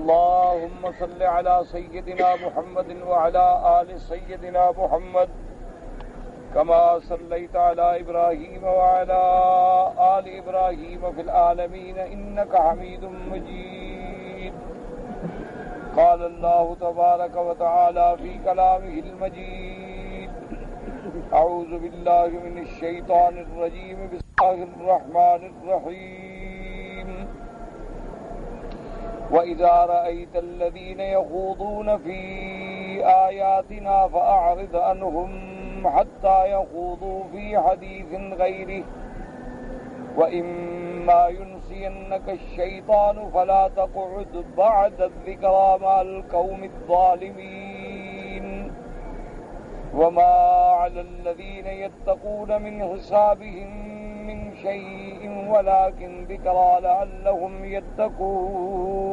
اللهم صل على سيدنا محمد وعلى آل سيدنا محمد كما صليت على إبراهيم وعلى آل إبراهيم في العالمين إنك حميد مجيد. قال الله تبارك وتعالى في كلامه المجيد: أعوذ بالله من الشيطان الرجيم. بسم الله الرحمن الرحيم. وَإِذَا رَأَيْتَ الَّذِينَ يَخُوضُونَ فِي آيَاتِنَا فَأَعْرِضْ عَنْهُمْ حَتَّى يَخُوضُوا فِي حَدِيثٍ غَيْرِهِ وَإِمَّا يُنْسِيَنَّكَ الشَّيْطَانُ فَلَا تَقْعُدْ بَعْدَ الذِّكْرَى مَعَ الْقَوْمِ الظَّالِمِينَ. وَمَا عَلَى الَّذِينَ يَتَّقُونَ مِنْ حِسَابِهِمْ من شيء ولكن ذكرى لعلهم يتقون.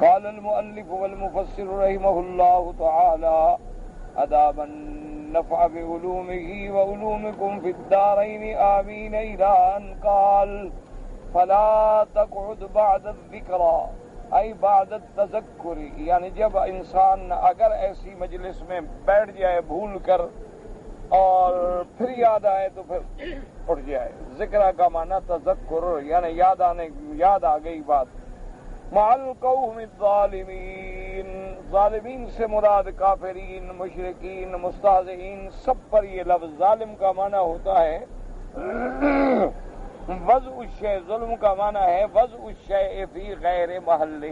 قال المؤلف والمفسر رحمه الله تعالى: أدام النفع بعلومه وعلومكم في الدارين آمين، إلى أن قال: فلا تقعد بعد الذكرى أي بعد التذکر. یعنی جب انسان اگر ایسی مجلس میں بیٹھ جائے بھول کر اور پھر یاد آئے تو پھر اٹھ جائے. ذکر کا معنی تذکر، یعنی یاد آ گئی بات. مع القوم الظالمین، ظالمین سے مراد کافرین، مشرکین، مستہزئین، سب پر یہ لفظ ظالم کا معنی ہوتا ہے وضع الشیء. ظلم کا معنی ہے وضع الشیء فی غیر محلہ،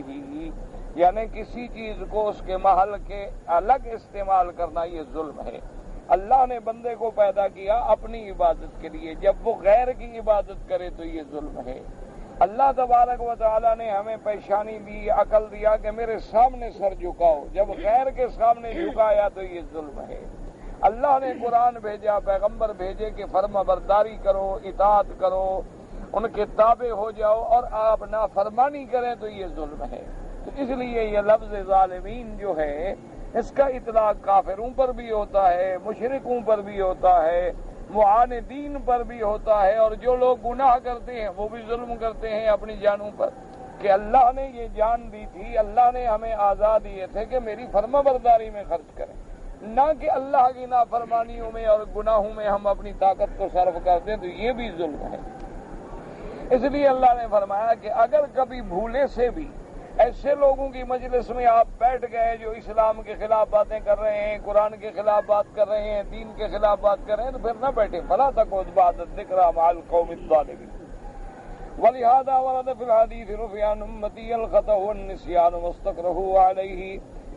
یعنی کسی چیز کو اس کے محل کے الگ استعمال کرنا، یہ ظلم ہے. اللہ نے بندے کو پیدا کیا اپنی عبادت کے لیے، جب وہ غیر کی عبادت کرے تو یہ ظلم ہے. اللہ تبارک و تعالیٰ نے ہمیں پیشانی دی، عقل دیا کہ میرے سامنے سر جھکاؤ، جب غیر کے سامنے جھکایا تو یہ ظلم ہے. اللہ نے قرآن بھیجا، پیغمبر بھیجے کہ فرما برداری کرو، اطاعت کرو، ان کے تابع ہو جاؤ، اور آپ نافرمانی کریں تو یہ ظلم ہے. تو اس لیے یہ لفظ ظالمین جو ہے اس کا اطلاق کافروں پر بھی ہوتا ہے، مشرکوں پر بھی ہوتا ہے، معاندین پر بھی ہوتا ہے، اور جو لوگ گناہ کرتے ہیں وہ بھی ظلم کرتے ہیں اپنی جانوں پر. کہ اللہ نے یہ جان دی تھی، اللہ نے ہمیں آزاد دیے تھے کہ میری فرما برداری میں خرچ کریں، نہ کہ اللہ کی نافرمانیوں میں اور گناہوں میں ہم اپنی طاقت کو صرف کر دیں، تو یہ بھی ظلم ہے. اس لیے اللہ نے فرمایا کہ اگر کبھی بھولے سے بھی ایسے لوگوں کی مجلس میں آپ بیٹھ گئے جو اسلام کے خلاف باتیں کر رہے ہیں، قرآن کے خلاف بات کر رہے ہیں، دین کے خلاف بات کر رہے ہیں، تو پھر نہ بیٹھے. فلا تقعد بعد الذکری مع القوم الظالمین. ولہذا ورد فی الحدیث رفع عن امتی الخطأ والنسیان واستکرہوا علیہ.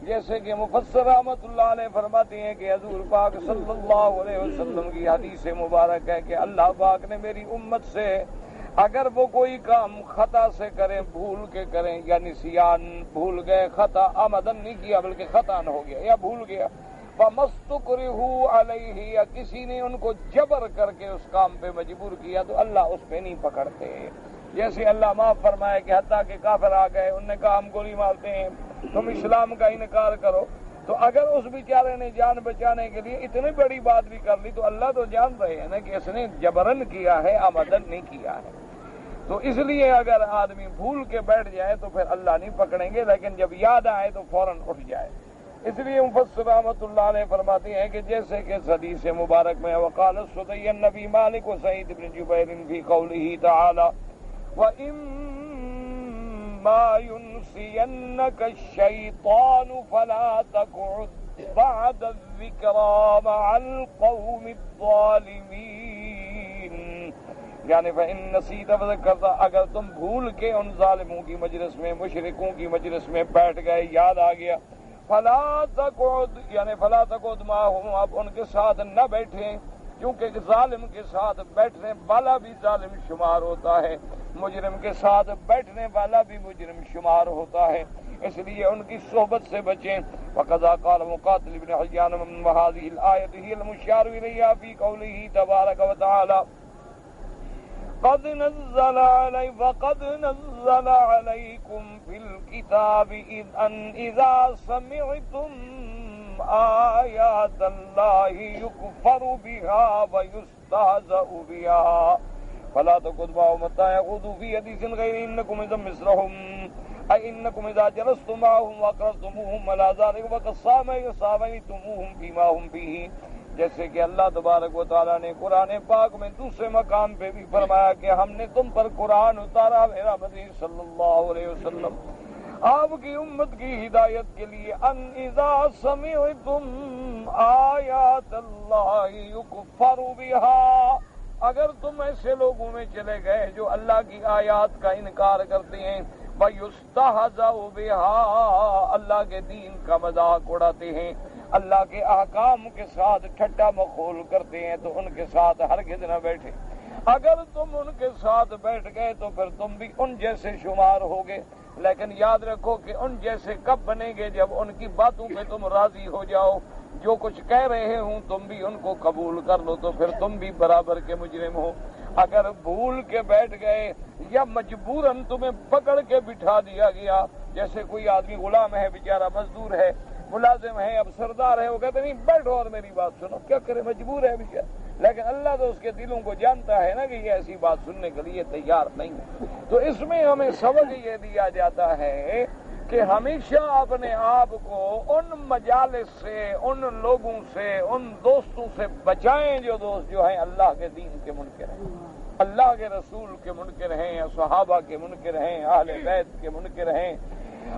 جیسے کہ مفسر رحمۃ اللہ علیہ فرماتے ہیں کہ حضور پاک صلی اللہ علیہ وسلم کی حدیث مبارک ہے کہ اللہ پاک نے میری امت سے اگر وہ کوئی کام خطا سے کریں، بھول کے کریں، یا نسیان بھول گئے، خطا آمدن نہیں کیا بلکہ خطا ہو گیا یا بھول گیا، فَمَسْتُكْرِهُ عَلَيْهِ، یا کسی نے ان کو جبر کر کے اس کام پہ مجبور کیا، تو اللہ اس پہ نہیں پکڑتے. جیسے اللہ معاف فرمائے کہ حتیٰ کہ کافر آ گئے، انہوں نے کہا ہم گولی مارتے ہیں، تم اسلام کا انکار کرو، تو اگر اس بیچارے نے جان بچانے کے لیے اتنی بڑی بات بھی کر لی تو اللہ تو جان رہے ہیں نا کہ اس نے جبرن کیا ہے، آمدن نہیں کیا ہے. تو اس لیے اگر آدمی بھول کے بیٹھ جائے تو پھر اللہ نہیں پکڑیں گے، لیکن جب یاد آئے تو فوراً اٹھ جائے. اس لیے مفسر رحمۃ اللہ علیہ فرماتے ہیں کہ جیسے کہ حدیث مبارک میں وقال السدی النبی مالک و سعید بن جبیر فی قولہ تعالی وَإِمَّا يُنْسِيَنَّكَ الشَّيْطَانُ فَلَا تَقْعُدْ بَعْدَ الذِّكْرَى مَعَ الْقَوْمِ الظَّالِمِينَ. یعنی فَإِن نَّسِيتَ فَذَكَّرْتَ، اگر تم بھول کے ان ظالموں کی مجلس میں، مشرکوں کی مجلس میں بیٹھ گئے، یاد آ گیا، فَلَا تَقْعُدْ یعنی فَلَا تَقْعُدْ مَعَهُمْ، آپ ان کے ساتھ نہ بیٹھیں، کیونکہ ظالم کے ساتھ بیٹھنے والا بھی ظالم شمار ہوتا ہے، مجرم کے ساتھ بیٹھنے والا بھی مجرم شمار ہوتا ہے. اس لیے ان کی صحبت سے بچیں. وَقَذَا قَالَ مُقَاتِلُ بْنُ حَيَّانَ وَهَٰذِهِ الْآيَةُ هِيَ الْمُشَارُ إِلَيْهَا فِي قَوْلِهِ تَبَارَكَ وَتَعَالَى فَقَدْ نَزَّلَ عَلَيْكُمْ فِي الْكِتَابِ إِذَا سَمِعْتُمْ آيَاتَ اللَّهِ يُكْفَرُ بِهَا وَيُسْتَهْزَأُ بِهَا فلا تقعد معهم حتى يخوضوا في حديث غيره إنكم إذا مثلهم أي إنكم إذا جلستم معهم وأقرضتموهم على ذلك فقد صاميتموهم فيما هم فيه. جیسے کہ اللہ تبارک و تعالیٰ نے قرآن پاک میں دوسرے مقام پہ بھی فرمایا کہ ہم نے تم پر قرآن اتارا میرا نبی صلی اللہ علیہ وسلم آپ کی امت کی ہدایت کے لیے ان اذا سمعتم آیات اللہ یکفر بہا، اگر تم ایسے لوگوں میں چلے گئے جو اللہ کی آیات کا انکار کرتے ہیں، وَيُسْتَهْزَأُ بِهَا، اللہ کے دین کا مذاق اڑاتے ہیں، اللہ کے احکام کے ساتھ ٹھٹا مخول کرتے ہیں، تو ان کے ساتھ ہرگز نہ بیٹھے۔ اگر تم ان کے ساتھ بیٹھ گئے تو پھر تم بھی ان جیسے شمار ہوگے، لیکن یاد رکھو کہ ان جیسے کب بنیں گے جب ان کی باتوں پہ تم راضی ہو جاؤ، جو کچھ کہہ رہے ہوں تم بھی ان کو قبول کر لو، تو پھر تم بھی برابر کے مجرم ہو۔ اگر بھول کے بیٹھ گئے یا مجبوراً تمہیں پکڑ کے بٹھا دیا گیا، جیسے کوئی آدمی غلام ہے، بیچارہ مزدور ہے، ملازم ہے، اب سردار ہے، وہ کہتے نہیں بیٹھو اور میری بات سنو، کیا کرے، مجبور ہے بیچارہ، لیکن اللہ تو اس کے دلوں کو جانتا ہے نا کہ یہ ایسی بات سننے کے لیے تیار نہیں ہے۔ تو اس میں ہمیں سبق یہ دیا جاتا ہے کہ ہمیشہ اپنے آپ کو ان مجالس سے، ان لوگوں سے، ان دوستوں سے بچائیں جو دوست جو ہیں اللہ کے دین کے منکر ہیں، اللہ کے رسول کے منکر ہیں، صحابہ کے منکر ہیں، اہل بیت کے منکر ہیں۔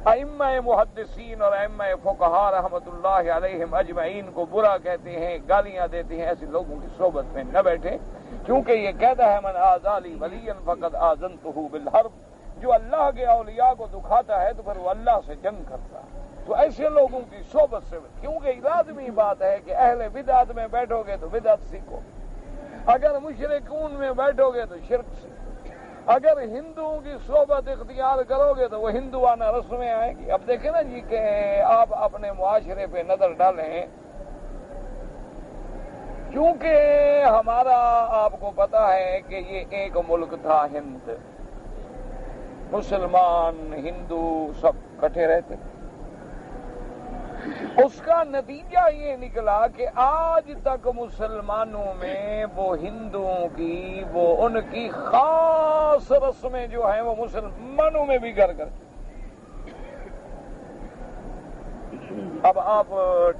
ائمہ محدثین اور ائمہ فقہاء رحمۃ اللہ علیہم اجمعین کو برا کہتے ہیں، گالیاں دیتے ہیں، ایسے لوگوں کی صحبت میں نہ بیٹھے، کیونکہ یہ کہتا ہے من آذالی ولیا فقد آذنتہ بالحرب، جو اللہ کے اولیاء کو دکھاتا ہے تو پھر وہ اللہ سے جنگ کرتا ہے۔ تو ایسے لوگوں کی صحبت سے، کیونکہ لازمی بات ہے کہ اہل بدعت میں بیٹھو گے تو بدعت سیکھو، اگر مشرکون میں بیٹھو گے تو شرک سیکھو، اگر ہندوؤں کی صحبت اختیار کرو گے تو وہ ہندوانہ رسمیں آئیں گی۔ اب دیکھیں نا جی کہ آپ اپنے معاشرے پہ نظر ڈالیں، کیونکہ ہمارا آپ کو پتا ہے کہ یہ ایک ملک تھا ہند، مسلمان ہندو سب کٹھے رہتے، اس کا نتیجہ یہ نکلا کہ آج تک مسلمانوں میں وہ ہندوؤں کی، وہ ان کی خاص رسمیں جو ہیں وہ مسلمانوں میں بھی گھر کرتے۔ اب آپ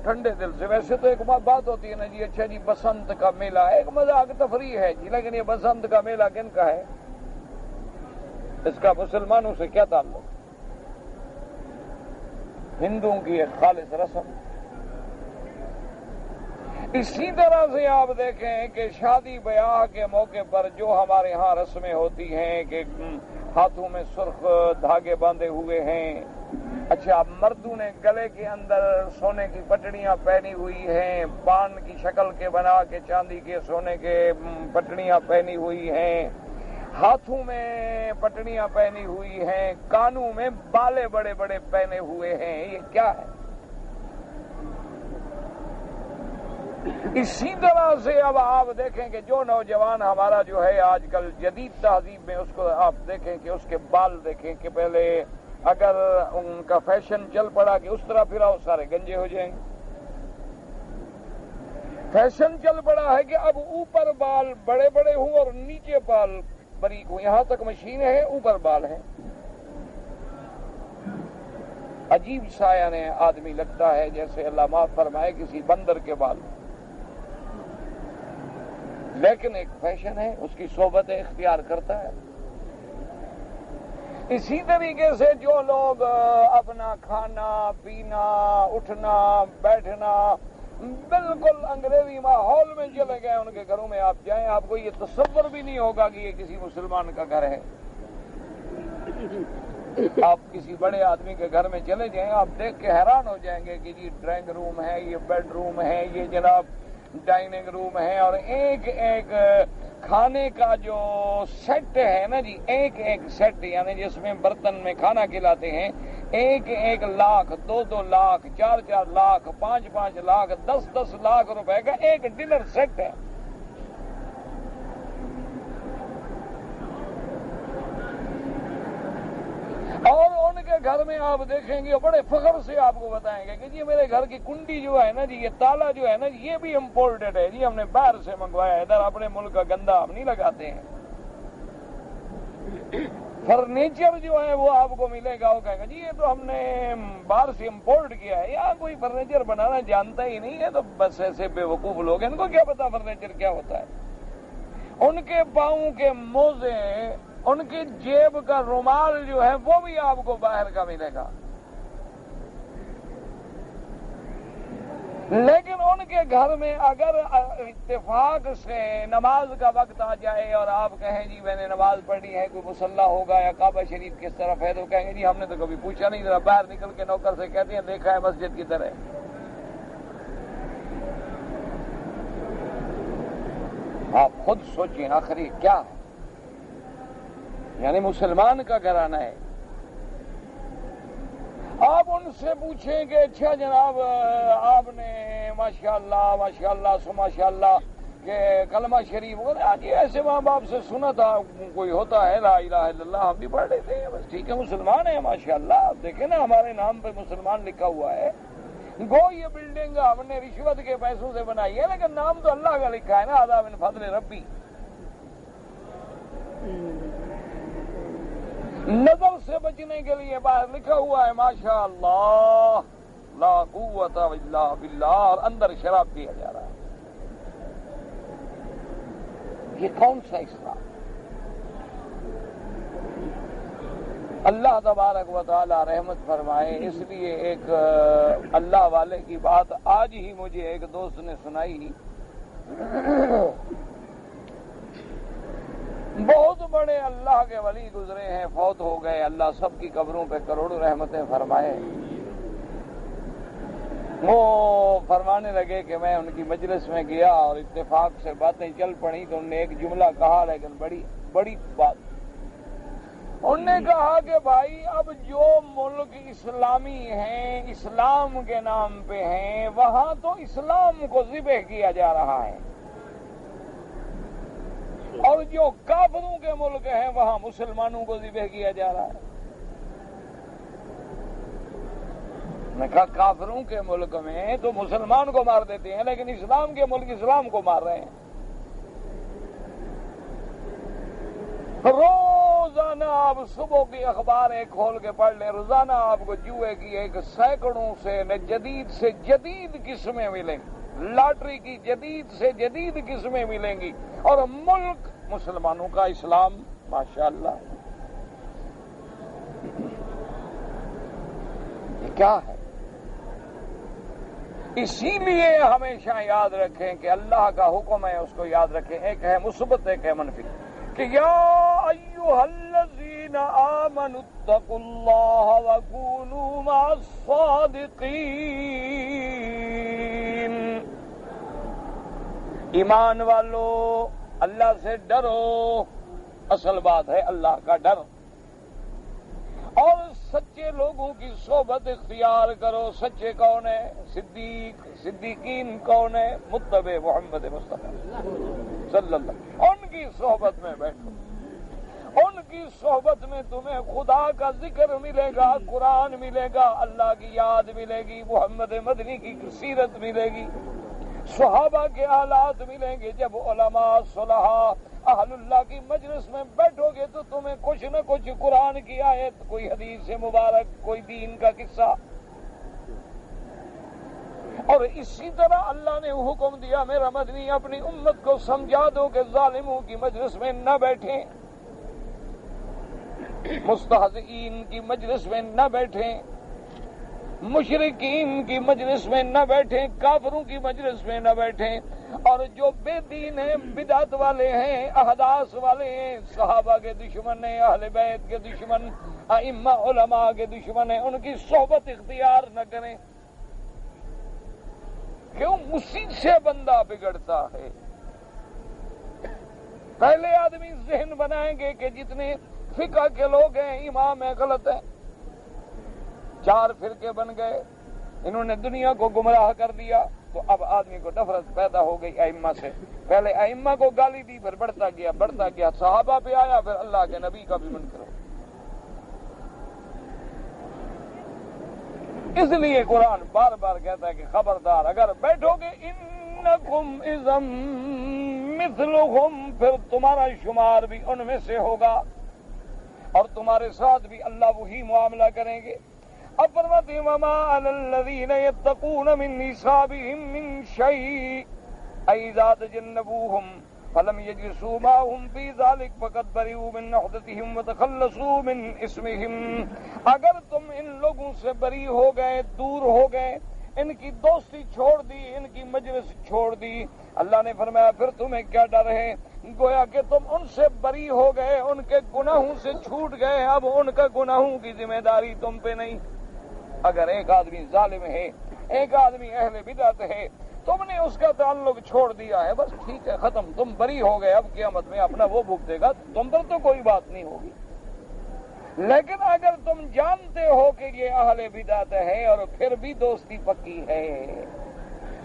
ٹھنڈے دل سے، ویسے تو ایک بات ہوتی ہے نا جی، اچھا جی بسنت کا میلہ ایک مذاق تفریح ہے جی، لیکن یہ بسنت کا میلہ کن کا ہے؟ اس کا مسلمانوں سے کیا تعلق؟ ہندوؤں کی ایک خالص رسم۔ اسی طرح سے آپ دیکھیں کہ شادی بیاہ کے موقع پر جو ہمارے ہاں رسمیں ہوتی ہیں کہ ہاتھوں میں سرخ دھاگے باندھے ہوئے ہیں، اچھا مردوں نے گلے کے اندر سونے کی پٹڑیاں پہنی ہوئی ہیں، پان کی شکل کے بنا کے چاندی کے سونے کے پٹڑیاں پہنی ہوئی ہیں، ہاتھوں میں پٹڑیاں پہنی ہوئی ہیں، کانوں میں بالے بڑے بڑے پہنے ہوئے ہیں، یہ کیا ہے؟ اسی طرح سے اب آپ دیکھیں کہ جو نوجوان ہمارا جو ہے آج کل جدید تہذیب میں، اس کو آپ دیکھیں کہ اس کے بال دیکھیں کہ پہلے اگر ان کا فیشن چل پڑا کہ اس طرح پھراؤ سارے گنجے ہو جائیں گے، فیشن چل پڑا ہے کہ اب اوپر بال بڑے بڑے ہوں اور نیچے بال باریک ہوں، یہاں تک مشین ہے، اوپر بال ہے، عجیب سایہ نے آدمی لگتا ہے جیسے اللہ معاف فرمائے کسی بندر کے بال، لیکن ایک فیشن ہے، اس کی صحبت اختیار کرتا ہے۔ اسی طریقے سے جو لوگ اپنا کھانا پینا اٹھنا بیٹھنا بالکل انگریزی ماحول میں چلے گئے، ان کے گھروں میں آپ جائیں، آپ کو یہ تصور بھی نہیں ہوگا کہ یہ کسی مسلمان کا گھر ہے۔ آپ کسی بڑے آدمی کے گھر میں چلے جائیں، آپ دیکھ کے حیران ہو جائیں گے کہ جی ڈرائنگ روم ہے، یہ بیڈ روم ہے، یہ جناب ڈائننگ روم ہے، اور ایک ایک کھانے کا جو سیٹ ہے نا جی، ایک ایک سیٹ یعنی جس میں برتن میں کھانا کھلاتے ہیں، ایک ایک لاکھ، 2 لاکھ، 4 لاکھ، 5 لاکھ، 10 لاکھ روپے کا ایک ڈنر سیٹ ہے۔ اور ان کے گھر میں آپ دیکھیں گے بڑے فخر سے آپ کو بتائیں گے کہ جی میرے گھر کی کنڈی جو ہے نا جی، یہ تالا جو ہے نا جی، یہ بھی امپورٹڈ ہے جی، ہم نے باہر سے منگوایا ہے، ادھر اپنے ملک کا گندا ہم نہیں لگاتے ہیں۔ فرنیچر جو ہے وہ آپ کو ملے گا، وہ کہے گا جی یہ تو ہم نے باہر سے امپورٹ کیا ہے، یہاں کوئی فرنیچر بنانا جانتا ہی نہیں ہے، تو بس ایسے بے وقوف لوگ ہیں، ان کو کیا پتا فرنیچر کیا ہوتا ہے۔ ان کے پاؤں کے موزے، ان کی جیب کا رومال جو ہے وہ بھی آپ کو باہر کا ملے گا، لیکن ان کے گھر میں اگر اتفاق سے نماز کا وقت آ جائے اور آپ کہیں جی میں نے نماز پڑھی ہے، کوئی مصلی ہوگا یا کعبہ شریف کس طرف ہے، تو کہیں گے جی ہم نے تو کبھی پوچھا نہیں، ذرا باہر نکل کے نوکر سے کہتے ہیں دیکھا ہے مسجد کی طرح۔ آپ خود سوچیں آخری کیا ہے، یعنی مسلمان کا گھرانہ ہے۔ آپ ان سے پوچھیں کہ اچھا جناب آپ نے ماشاءاللہ سو ماشاءاللہ کہ کلمہ شریف آج ایسے ماں باپ سے سنا تھا کوئی ہوتا ہے لا الہ الا اللہ، ہم بھی پڑھ لیتے ہیں، بس ٹھیک ہے مسلمان ہیں ماشاءاللہ، آپ دیکھیں نا ہمارے نام پہ مسلمان لکھا ہوا ہے، گو یہ بلڈنگ ہم نے رشوت کے پیسوں سے بنائی ہے لیکن نام تو اللہ کا لکھا ہے نا، آدھا من فضل ربی۔ نظر سے بچنے کے لیے باہر لکھا ہوا ہے ماشاءاللہ لا قوت الا باللہ، اور اندر شراب پیا جا رہا ہے۔ یہ کون سا اسلام؟ اللہ تبارک و تعالی رحمت فرمائے۔ اس لیے ایک اللہ والے کی بات آج ہی مجھے ایک دوست نے سنائی، بہت بڑے اللہ کے ولی گزرے ہیں، فوت ہو گئے، اللہ سب کی قبروں پہ کروڑوں رحمتیں فرمائے۔ وہ فرمانے لگے کہ میں ان کی مجلس میں گیا اور اتفاق سے باتیں چل پڑی تو انہوں نے ایک جملہ کہا، لیکن بڑی بات، انہوں نے کہا کہ بھائی اب جو ملک اسلامی ہیں، اسلام کے نام پہ ہیں، وہاں تو اسلام کو ذبح کیا جا رہا ہے، اور جو کافروں کے ملک ہیں وہاں مسلمانوں کو ذبح کیا جا رہا ہے۔ میں کہا کافروں کے ملک میں تو مسلمان کو مار دیتے ہیں، لیکن اسلام کے ملک اسلام کو مار رہے ہیں۔ روزانہ آپ صبح کی اخبار ایک کھول کے پڑھ لیں، روزانہ آپ کو جوئے کی ایک سینکڑوں سے جدید قسمیں ملیں گی، لاٹری کی جدید سے جدید قسمیں ملیں گی، اور ملک مسلمانوں کا اسلام ماشاءاللہ۔ یہ کیا ہے؟ اسی لیے ہمیشہ یاد رکھیں کہ اللہ کا حکم ہے، اس کو یاد رکھیں، ایک ہے مثبت ایک ہے منفی، کہ یا ایھا الذین آمنوا اتقوا اللہ وکونوا مع الصادقین، ایمان والو اللہ سے ڈرو، اصل بات ہے اللہ کا ڈر، اور سچے لوگوں کی صحبت اختیار کرو۔ سچے کون ہے؟ صدیقین کون ہے؟ متبع محمد مصطفیٰ صلی اللہ، ان کی صحبت میں بیٹھو، ان کی صحبت میں تمہیں خدا کا ذکر ملے گا، قرآن ملے گا، اللہ کی یاد ملے گی، محمد مدنی کی سیرت ملے گی، صحابہ کے حالات ملیں گے۔ جب علماء صلحاء اہل اللہ کی مجلس میں بیٹھو گے تو تمہیں کچھ نہ کچھ قرآن کی آیت، کوئی حدیث مبارک، کوئی دین کا قصہ، اور اسی طرح اللہ نے حکم دیا میرا مدنی اپنی امت کو سمجھا دو کہ ظالموں کی مجلس میں نہ بیٹھیں، مستہزئین کی مجلس میں نہ بیٹھیں، مشرکین کی مجلس میں نہ بیٹھیں، کافروں کی مجلس میں نہ بیٹھیں، اور جو بے دین ہیں، بدعت والے ہیں، احداث والے ہیں، صحابہ کے دشمن ہیں، اہل بیت کے دشمن، ائمہ علماء کے دشمن ہیں، ان کی صحبت اختیار نہ کریں۔ کیوں؟ اسی سے بندہ بگڑتا ہے۔ پہلے آدمی ذہن بنائیں گے کہ جتنے فقہ کے لوگ ہیں امام ہیں غلط ہیں، 4 فرقے بن گئے، انہوں نے دنیا کو گمراہ کر دیا، تو اب آدمی کو نفرت پیدا ہو گئی ائمہ سے۔ پہلے ائمہ کو گالی دی، پھر بڑھتا گیا، صحابہ پہ آیا، پھر اللہ کے نبی کا بھی منکر ہو۔ اس لیے قرآن بار بار کہتا ہے کہ خبردار اگر بیٹھو گے انکم اذا مثلہم، پھر تمہارا شمار بھی ان میں سے ہوگا۔ اور تمہارے ساتھ بھی اللہ وہی معاملہ کریں گے. اب فرماتے ہیں وما علی الذین یتقون من حسابهم من شیء اذا تجنبوهم فلم یجلسوا معهم فی ذلک فقد برئوا من حدثهم وتخلصوا من اسمهم. اگر تم ان لوگوں سے بری ہو گئے، دور ہو گئے، ان کی دوستی چھوڑ دی، ان کی مجلس چھوڑ دی، اللہ نے فرمایا پھر تمہیں کیا ڈر ہے؟ گویا کہ تم ان سے بری ہو گئے، ان کے گناہوں سے چھوٹ گئے، اب ان کا گناہوں کی ذمہ داری تم پہ نہیں. اگر ایک آدمی ظالم ہے، ایک آدمی اہل بدعت ہے، تم نے اس کا تعلق چھوڑ دیا ہے، بس ٹھیک ہے، ختم، تم بری ہو گئے، اب قیامت میں اپنا وہ بھگتے گا، تم پر تو کوئی بات نہیں ہوگی. لیکن اگر تم جانتے ہو کہ یہ اہل بدعت ہے اور پھر بھی دوستی پکی ہے،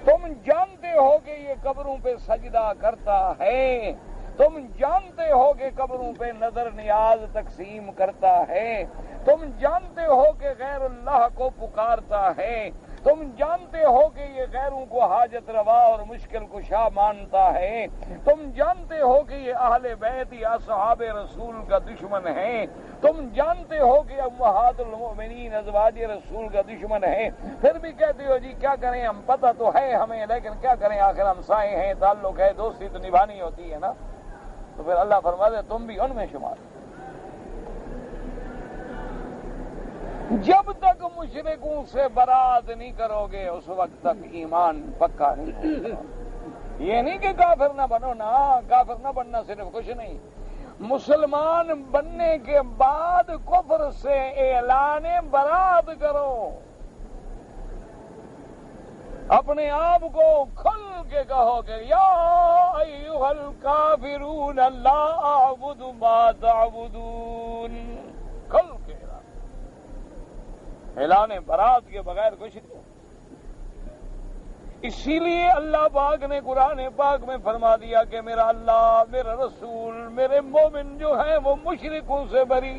تم جانتے ہو کہ یہ قبروں پہ سجدہ کرتا ہے، تم جانتے ہو کہ قبروں پہ نظر نیاز تقسیم کرتا ہے، تم جانتے ہو کہ غیر اللہ کو پکارتا ہے، تم جانتے ہو کہ یہ غیروں کو حاجت روا اور مشکل کشا مانتا ہے، تم جانتے ہو کہ یہ اہل بیت یا اصحاب رسول کا دشمن ہے، تم جانتے ہو کہ امہات المؤمنین ازواج رسول کا دشمن ہے، پھر بھی کہتے ہو جی کیا کریں، ہم پتہ تو ہے ہمیں، لیکن کیا کریں، آخر ہم سائے ہیں، تعلق ہے، دوستی تو نبھانی ہوتی ہے نا. تو پھر اللہ فرماتے تم بھی ان میں شمار. جب تک مشرکوں سے برات نہیں کرو گے اس وقت تک ایمان پکا نہیں ہوگا. یہ نہیں کہ کافر نہ بنو، نا کافر نہ بننا صرف کچھ نہیں، مسلمان بننے کے بعد کفر سے اعلان برات کرو، اپنے آپ کو کھل کے کہو کہ یا ایھا الکافرون لا اعبد ما تعبدون، کھل کے اعلان برات کے بغیر کچھ نہیں. اسی لیے اللہ پاک نے قرآن پاک میں فرما دیا کہ میرا اللہ، میرا رسول، میرے مومن جو ہیں وہ مشرکوں سے بری.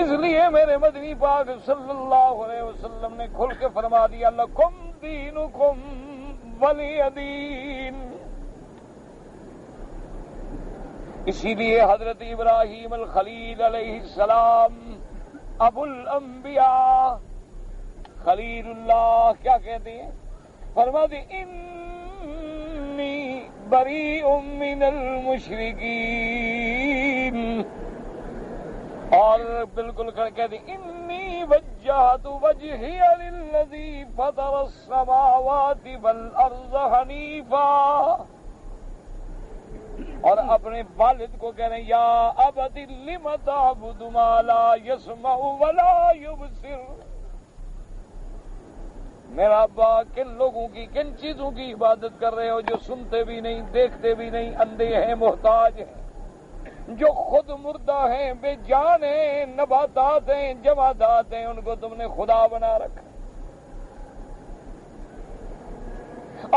اس لیے میرے مدنی پاک صلی اللہ علیہ وسلم نے کھل کے فرما دیا لکم دینکم ولی دین. اسی لیے حضرت ابراہیم الخلیل علیہ السلام ابو الانبیاء خلیل اللہ کیا کہتے ہیں؟ فرماتے انی بریء من المشرکین، اور بالکل کہتے ہیں انی وجہت وجہی للذی فطر السماوات والارض حنیفا، اور اپنے والد کو کہہ رہے ہیں یا ابت لم تعبد ما لا يسمع ولا يبصر. میرا ابا کن لوگوں کی، کن چیزوں کی عبادت کر رہے ہو جو سنتے بھی نہیں، دیکھتے بھی نہیں، اندھے ہیں، محتاج ہیں، جو خود مردہ ہیں، بے جان ہیں، نباتات ہیں، جمادات ہیں، ان کو تم نے خدا بنا رکھا.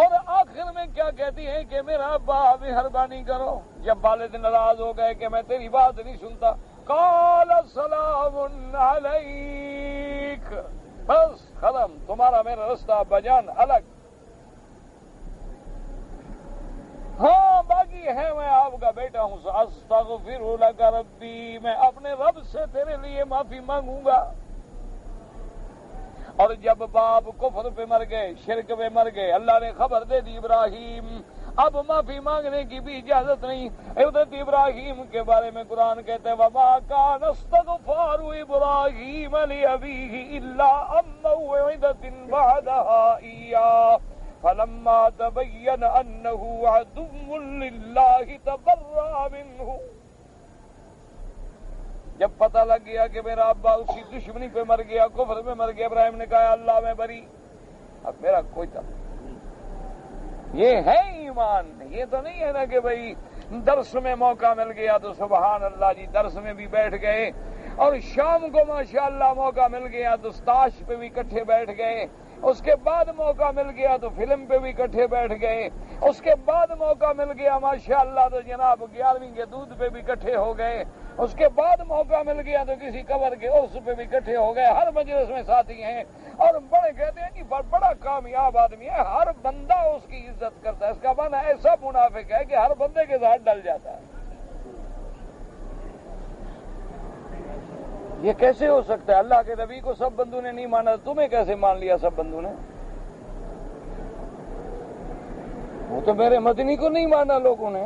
اور آخر میں کیا کہتی ہے کہ میرا ابا مہربانی کرو، جب والد ناراض ہو گئے کہ میں تیری بات نہیں سنتا، قال سلام علیک، بس ختم، تمہارا میرا رستہ بجان الگ. ہاں باقی ہے میں آپ کا بیٹا ہوں، استغفر لک ربی، میں اپنے رب سے تیرے لیے معافی مانگوں گا. اور جب باپ کفر پہ مر گئے، شرک پہ مر گئے، اللہ نے خبر دے دی ابراہیم اب معافی مانگنے کی بھی اجازت نہیں. حضرت ابراہیم کے بارے میں قرآن کہتا ہے وَمَا كَانَ اسْتِغْفَارُ إِبْرَاهِيمَ لِأَبِيهِ إِلَّا عَن مَّوْعِدَةٍ وَعَدَهَا إِيَّاهُ فَلَمَّا تَبَيَّنَ أَنَّهُ عَدُوٌّ لِّلَّهِ تَبَرَّأَ مِنْهُ. جب پتہ لگ گیا کہ میرا ابا اسی دشمنی پہ مر گیا، کفر پہ مر گیا، ابراہیم نے کہا اللہ میں بری، اب میرا کوئی تعلق. یہ ہے ایمان. یہ تو نہیں ہے نا کہ بھائی درس میں موقع مل گیا تو سبحان اللہ جی درس میں بھی بیٹھ گئے، اور شام کو ماشاءاللہ موقع مل گیا تو تاش پہ بھی اکٹھے بیٹھ گئے، اس کے بعد موقع مل گیا تو فلم پہ بھی اکٹھے بیٹھ گئے، اس کے بعد موقع مل گیا ماشاءاللہ تو جناب 11ویں کے دودھ پہ بھی اکٹھے ہو گئے، اس کے بعد موقع مل گیا تو کسی قبر کے عرس پہ بھی اکٹھے ہو گئے. ہر مجلس میں ساتھی ہیں، اور بڑے کہتے ہیں کہ بڑا کامیاب آدمی ہے، ہر بندہ اس کی عزت کرتا ہے. اس کا معنی ایسا منافق ہے کہ ہر بندے کے ساتھ ڈل جاتا ہے. یہ کیسے ہو سکتا ہے؟ اللہ کے نبی کو سب بندوں نے نہیں مانا، تمہیں کیسے مان لیا سب بندوں نے؟ وہ تو میرے مدنی کو نہیں مانا لوگوں نے،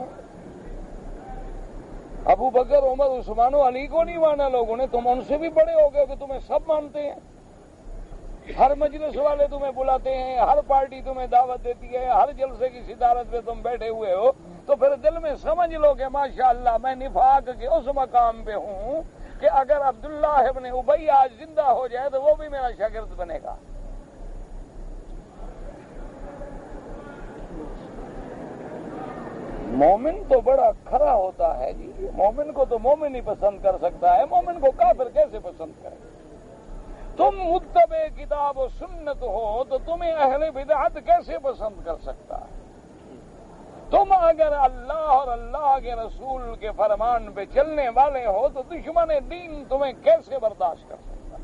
ابو بکر، عمر، عثمان و علی کو نہیں مانا لوگوں نے، تم ان سے بھی بڑے ہو گئے کہ تمہیں سب مانتے ہیں، ہر مجلس والے تمہیں بلاتے ہیں، ہر پارٹی تمہیں دعوت دیتی ہے، ہر جلسے کی صدارت پہ تم بیٹھے ہوئے ہو، تو پھر دل میں سمجھ لو کہ ماشاءاللہ میں نفاق کے اس مقام پہ ہوں کہ اگر عبداللہ ابن ابی آج زندہ ہو جائے تو وہ بھی میرا شاگرد بنے گا۔ مومن تو بڑا کھرا ہوتا ہے جی، مومن کو تو مومن ہی پسند کر سکتا ہے، مومن کو کافر کیسے پسند کرے؟ تم متبع کتاب و سنت ہو تو تمہیں اہل بدعت کیسے پسند کر سکتا ہے؟ تم اگر اللہ اور اللہ کے رسول کے فرمان پہ چلنے والے ہو تو دشمن دین تمہیں کیسے برداشت کر سکتا ہے؟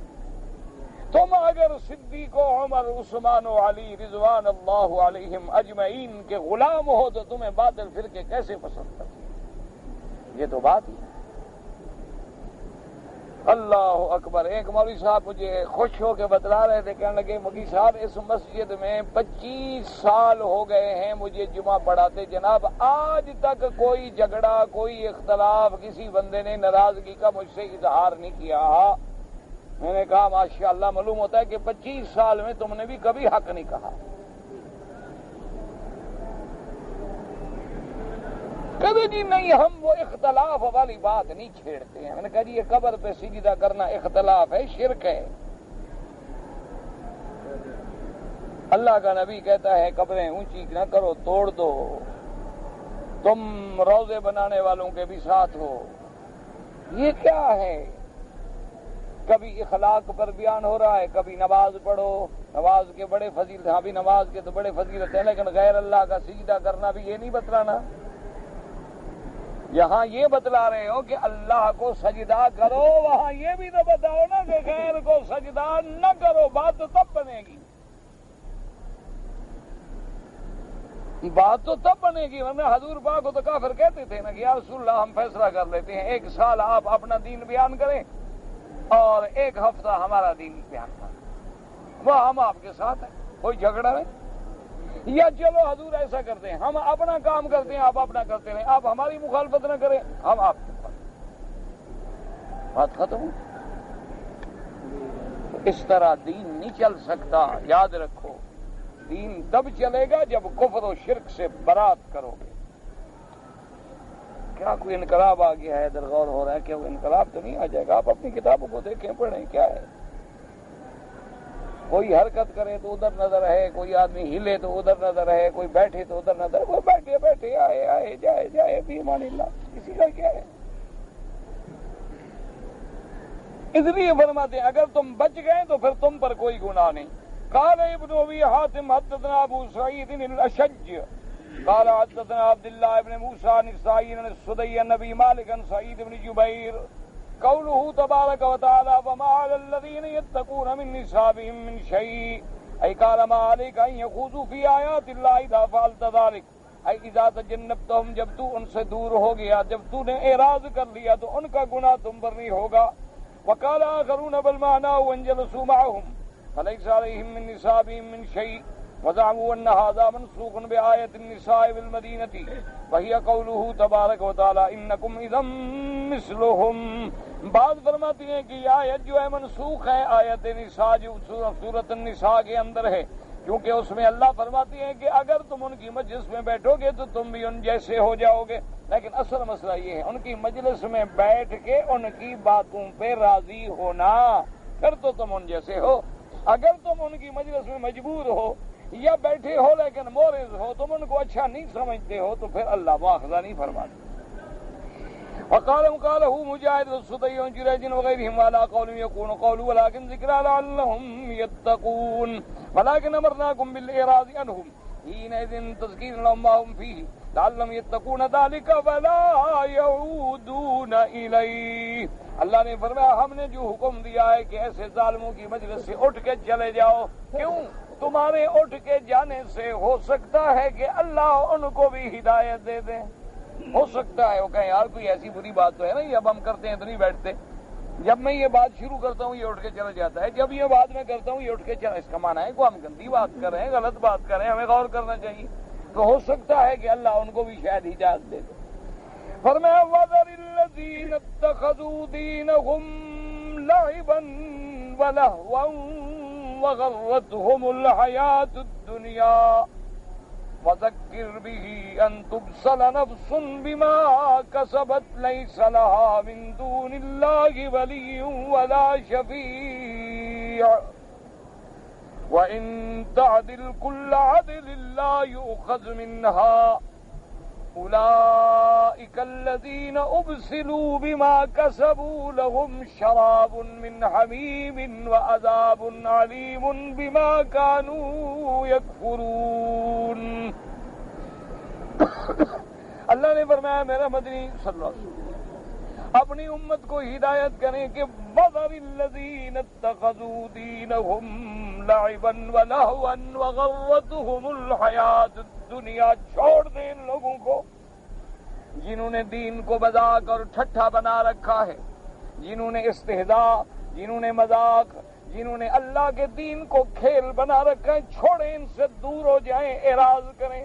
تم اگر صدیق و عمر، عثمان و علی رضوان اللہ علیہم اجمعین کے غلام ہو تو تمہیں باطل فرقے کیسے پسند کر سکتے؟ یہ تو بات ہی ہے۔ اللہ اکبر۔ ایک مولوی صاحب مجھے خوش ہو کے بتلا رہے تھے، کہنے لگے مولوی صاحب اس مسجد میں 25 سال ہو گئے ہیں مجھے جمعہ پڑھاتے جناب، آج تک کوئی جھگڑا، کوئی اختلاف، کسی بندے نے ناراضگی کا مجھ سے اظہار نہیں کیا۔ میں نے کہا ماشاءاللہ، معلوم ہوتا ہے کہ 25 سال میں تم نے بھی کبھی حق نہیں کہا، کبھی جی نہیں، ہم وہ اختلاف والی بات نہیں چھیڑتے ہیں۔ میں نے کہا جی یہ قبر پہ سجدہ کرنا اختلاف ہے، شرک ہے۔ اللہ کا نبی کہتا ہے قبریں اونچی نہ کرو، توڑ دو، تم روضے بنانے والوں کے بھی ساتھ ہو۔ یہ کیا ہے؟ کبھی اخلاق پر بیان ہو رہا ہے، کبھی نماز پڑھو، نماز کے بڑے فضیلت، ہاں بھی نماز کے تو بڑے فضیلت ہیں، لیکن غیر اللہ کا سجدہ کرنا بھی یہ نہیں بتلانا۔ یہاں یہ بتلا رہے ہو کہ اللہ کو سجدہ کرو، وہاں یہ بھی تو بتاؤ نا کہ غیر کو سجدہ نہ کرو، بات تو تب بنے گی، بات تو تب بنے گی، ورنہ حضور پاک کو تو کافر کہتے تھے نا کہ یا رسول اللہ ہم فیصلہ کر لیتے ہیں، 1 سال آپ اپنا دین بیان کریں اور 1 ہفتہ ہمارا دین بیان کریں، وہ ہم آپ کے ساتھ ہیں، کوئی جھگڑا نہیں۔ یا چلو حضور ایسا کرتے ہیں، ہم اپنا کام کرتے ہیں، آپ اپنا کرتے رہیں، آپ ہماری مخالفت نہ کریں، ہم آپ کی بات ختم۔ اس طرح دین نہیں چل سکتا، یاد رکھو، دین تب چلے گا جب کفر و شرک سے برات کرو گے۔ کیا کوئی انقلاب آ گیا ہے؟ ادھر غور ہو رہا ہے کہ وہ انقلاب تو نہیں آ جائے گا؟ آپ اپنی کتابوں کو دیکھیں، پڑھیں، کیا ہے؟ کوئی حرکت کرے تو ادھر نظر ہے، کوئی آدمی ہلے تو ادھر نظر ہے، کوئی بیٹھے تو ادھر نظر ہے، کوئی بیٹھے بیٹھے آئے آئے جائے جائے، فی امان اللہ، کسی کا کیا ہے؟ اس لیے فرماتے ہیں اگر تم بچ گئے تو پھر تم پر کوئی گناہ نہیں۔ قال ابن ابی حاتم حدثنا ابو سعید الاشج قال حدثنا عبد الله ابن موسى عن السائب عن السدي عن ابي مالك عن سعيد بن جبير قوله تبارك وتعالى وما على الذين يتقون من نصابهم من شيء، اي قال ما عليك ان يخوضوا في آيات الله اذا فعلت ذلك، اي اذا تجنبتهم، جب تو ان سے دور ہو گیا، جب تو نے اعراض کر لیا تو ان کا گناہ تم پر نہیں ہوگا۔ وقال آخرون بل معناه وان جلسوا معهم فليس عليهم من نصابهم من شيء وزعموا ان هذا منسوخ بآية النساء بالمدينة وهي قوله تبارك وتعالى انكم اذا مثلهم۔ بعض فرماتے ہیں کہ یہ آیت جو ہے منسوخ ہے آیت نساء جو سورۃ النساء کے اندر ہے، کیونکہ اس میں اللہ فرماتے ہیں کہ اگر تم ان کی مجلس میں بیٹھو گے تو تم بھی ان جیسے ہو جاؤ گے، لیکن اصل مسئلہ یہ ہے ان کی مجلس میں بیٹھ کے ان کی باتوں پہ راضی ہونا، پھر تو تم ان جیسے ہو۔ اگر تم ان کی مجلس میں مجبور ہو یا بیٹھے ہو لیکن مورز ہو، تم ان کو اچھا نہیں سمجھتے ہو، تو پھر اللہ مواخذہ نہیں فرماتا۔ وقاله مجاهد والسدي عن جريج وغيرهم وعلى قول يكون قول ولكن ذكرى لعلهم يتقون ولكن امرناكم بالاعراض عنهم حينئذ تذكير لهم ما هم فيه لعلهم يتقون ذلك فلا يعودون اليه۔ اللہ نے فرمایا ہم نے جو حکم دیا ہے کہ ایسے ظالموں کی مجلس سے اٹھ کے چلے جاؤ، کیوں؟ تمہارے اٹھ کے جانے سے ہو سکتا ہے کہ اللہ ان کو بھی ہدایت دے دے، ہو سکتا ہے وہ کہیں یار کوئی ایسی بری بات تو ہے نا، یہ اب ہم کرتے ہیں تو نہیں بیٹھتے، جب میں یہ بات شروع کرتا ہوں یہ اٹھ کے چلا جاتا ہے، جب یہ بات میں کرتا ہوں یہ اٹھ کے چلا، اس کا معنی ہے کہ ہم گندی بات کر رہے ہیں، غلط بات کر رہے ہیں، ہمیں غور کرنا چاہیے۔ تو ہو سکتا ہے کہ اللہ ان کو بھی شاید ہدایت دے دے۔ فرمایا وَذَرِ الَّذِينَ اتَّخَذُوا دِينَهُمْ لَعِبًا وَلَهْوًا وَغَرَّتْهُمُ الْحَيَاةُ الدُّنْيَا وَذَكِّرْ بِهِ أَن تُبْصَلَ نَفْسٌ بِمَا كَسَبَتْ لَيْسَ لَهَا مِن دُونِ اللَّهِ وَلِيٌّ وَلَا شَفِيعٌ وَإِن تَعْدِلْ كُلَّ عَدْلٍ لَّا يُؤْخَذْ مِنْهَا أولئك الذين أبسلوا بما كسبوا لهم شراب من حميم وعذاب عليم بما كانوا يكفرون۔ اللہ نے فرمایا میرا مدنی صلی اللہ علیہ وسلم اپنی امت کو ہدایت کریں کہ وَذَرِ الَّذِينَ اتَّخَذُوا دِينَهُمْ لَعِبًا وَلَهْوًا وَغَرَّتْهُمُ الْحَيَاةُ الدُّنْيَا، چھوڑ دیں ان لوگوں کو جنہوں نے دین کو مذاق اور ٹھٹھا بنا رکھا ہے، جنہوں نے استہزاء، جنہوں نے مذاق، جنہوں نے اللہ کے دین کو کھیل بنا رکھا ہے، چھوڑیں ان سے، دور ہو جائیں، اعراض کریں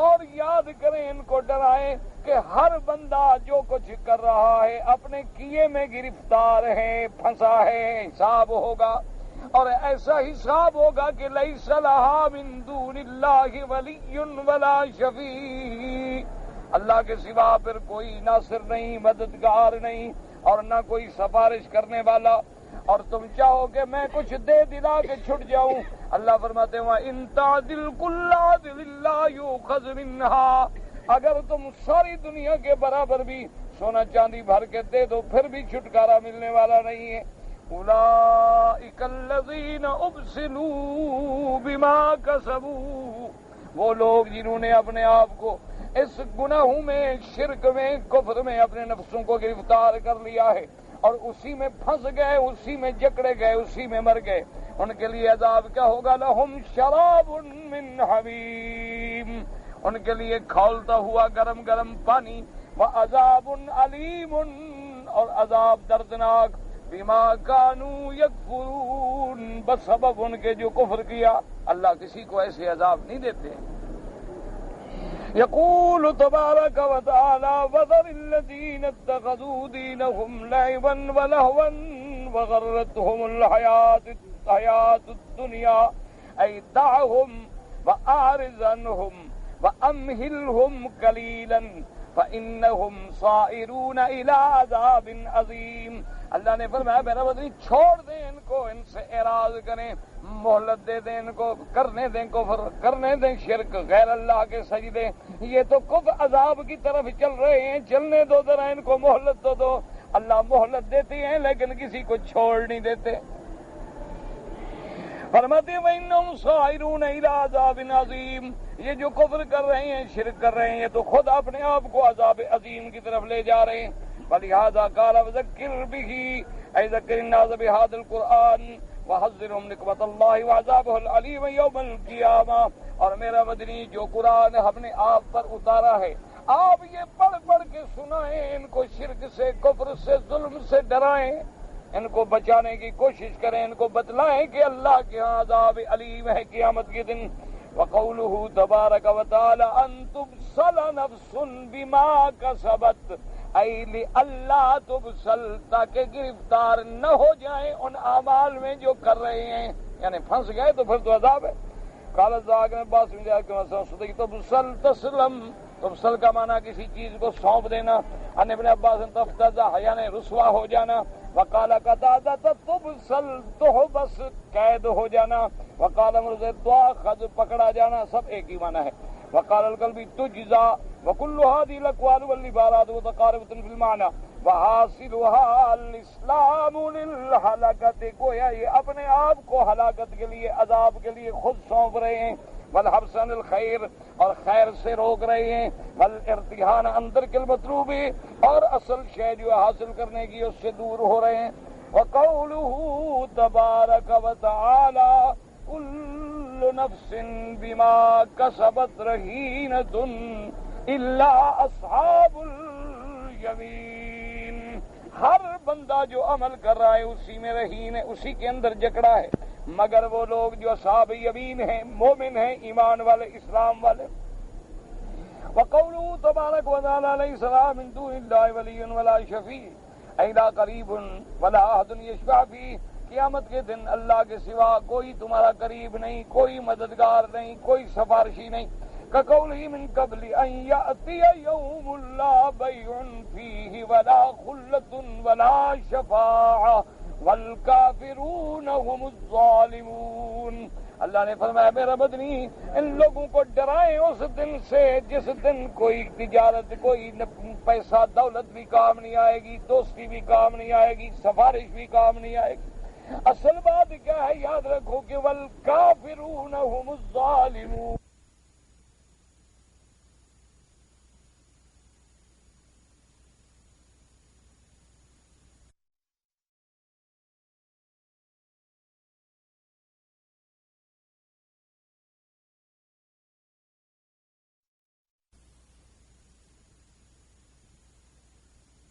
اور یاد کریں، ان کو ڈرائیں کہ ہر بندہ جو کچھ کر رہا ہے اپنے کیے میں گرفتار ہے، پھنسا ہے، حساب ہوگا، اور ایسا حساب ہوگا کہ لیس لہا من دون اللہ ولی ولا شفیع، اللہ کے سوا پھر کوئی ناصر نہیں، مددگار نہیں، اور نہ کوئی سفارش کرنے والا، اور تم چاہو کہ میں کچھ دے دلا کے چھٹ جاؤں، اللہ فرماتے ہیں وَإِن تَعْدِلْ كُلَّ عَدْلٍ لَّا يُؤْخَذْ مِنْهَا، اگر تم ساری دنیا کے برابر بھی سونا چاندی بھر کے دے دو پھر بھی چھٹکارا ملنے والا نہیں ہے۔ أولئك الذين أبسلوا بما كسبوا، وہ لوگ جنہوں نے اپنے آپ کو اس گناہوں میں، شرک میں، کفر میں اپنے نفسوں کو گرفتار کر لیا ہے اور اسی میں پھنس گئے، اسی میں جکڑے گئے، اسی میں مر گئے، ان کے لیے عذاب کیا ہوگا؟ لہم شراب من حمیم، ان کے لیے کھولتا ہوا گرم گرم پانی، وعذاب علیم، اور عذاب دردناک، بما کانوا یکفرون، بسبب ان کے جو کفر کیا۔ اللہ کسی کو ایسے عذاب نہیں دیتے۔ یقول تبارک و تعالی وذر الذین اتخذوا دینہم لعبا ولہوا وغرتہم الحیاۃ الدنیا ای دعہم واعرض عنہم وامہلہم قلیلا فإنہم صائرون الی عذاب عظیم۔ اللہ نے فرمایا میرا بدنی چھوڑ دیں ان کو، ان سے اعراض کریں، مہلت دے دیں ان کو، کرنے دیں کفر، کرنے دیں شرک، غیر اللہ کے سجدے، یہ تو کفر عذاب کی طرف چل رہے ہیں، چلنے دو ذرا ان کو، مہلت تو دو۔ اللہ مہلت دیتے ہیں لیکن کسی کو چھوڑ نہیں دیتے۔ فرماتے ہیں وَإِنَّهُمْ صَائِرُونَ إِلَىٰ عَذَابٍ عَظِيمٍ، یہ جو کفر کر رہے ہیں، شرک کر رہے ہیں، یہ تو خود اپنے آپ کو عذاب عظیم کی طرف لے جا رہے ہیں۔ فَلِهَٰذَا قَالَ وَذَكِّرْ بِهِ أَيْ ذَكِّرِ النَّاسَ بِهَٰذَا الْقُرْآنِ وَحَذِّرْهُمْ نِقْمَةَ اللَّهِ وَعَذَابَهُ الْعَلِيمَ يَوْمَ الْقِيَامَةِ، اور میرا مدنی جو قرآن ہم نے آپ پر اتارا ہے، آپ یہ پڑھ پڑھ کے سنائیں، ان کو شرک سے، کفر سے، ظلم سے ڈرائیں، ان کو بچانے کی کوشش کریں، ان کو بتلائیں کہ اللہ کے ہاں عذاب علیم ہے قیامت کے دن۔ وَقَوْلُهُ تَبَارَكَ وَتَعَالَىٰ أَن تُبْصَلَ نَفْسٌ بِمَا كَسَبَتْ، اے اللہ تبصل، تاکہ گرفتار نہ ہو جائیں ان اعمال میں جو کر رہے ہیں، یعنی پھنس گئے تو پھر تو عذاب ہے۔ قال الزاہد بن عباس رضی اللہ عنہ صدق تبصل تسلم، تبصل کا معنی کسی چیز کو سونپ دینا، ان ابن عباس تفتضح یعنی رسوا ہو جانا، وقال قتادہ تبصل تحبس قید ہو جانا، وقال مرزد تؤخذ پکڑا جانا، سب ایک ہی معنی ہے۔ وقال القلبی تجزا، وكل هذه الاقوال والعبارات متقاربة في المعنى وحاصلها الاسلام للهلاكة، گویا یہ اپنے آپ کو ہلاکت کے لیے، عذاب کے لیے خود سونپ رہے ہیں، والحبس عن الخیر، اور خیر سے روک رہے ہیں، والارتحان عن ترک المطلوب، اور اصل شے جو حاصل کرنے کی اس سے دور ہو رہے ہیں۔ وقوله تبارک وتعالی كل نفس بما كسبت رهينة إلا أصحاب اليمين، ہر بندہ جو عمل کر رہا ہے اسی میں رہین ہے، اسی کے اندر جکڑا ہے، مگر وہ لوگ جو اصحاب یمین ہیں، مومن ہیں، ایمان والے، اسلام والے. وقوله تبارک وتعالی لیس لها من دون اللہ ولی ولا شفیع الا قریب ولا احد یشفع فیہ. قیامت کے دن اللہ کے سوا کوئی تمہارا قریب نہیں، کوئی مددگار نہیں، کوئی سفارشی نہیں. كقوله من قبل ان یأتی یوم لا بیع فیہ ولا خلة ولا شفاعہ والکافرون هم الظالمون. اللہ نے فرمایا میرا مدنی ان لوگوں کو ڈرائیں اس دن سے جس دن کوئی تجارت، کوئی پیسہ دولت بھی کام نہیں آئے گی، دوستی بھی کام نہیں آئے گی، سفارش بھی کام نہیں آئے گی. اصل بات کیا ہے یاد رکھو کہ والکافرون هم الظالمون.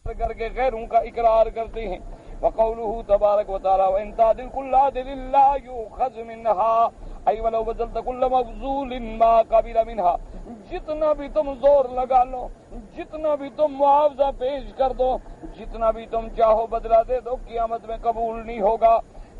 کر کے غیروں کا اقرار کرتے ہیں. وقوله تبارک وتعالی وان تعدل كل عدل لا يؤخذ منها اي ولو بذلت كل مبذول ما قبل منها. جتنا بھی تم زور لگا لو، جتنا بھی تم معاوضہ پیش کر دو، جتنا بھی تم چاہو بدلہ دے دو، قیامت میں قبول نہیں ہوگا.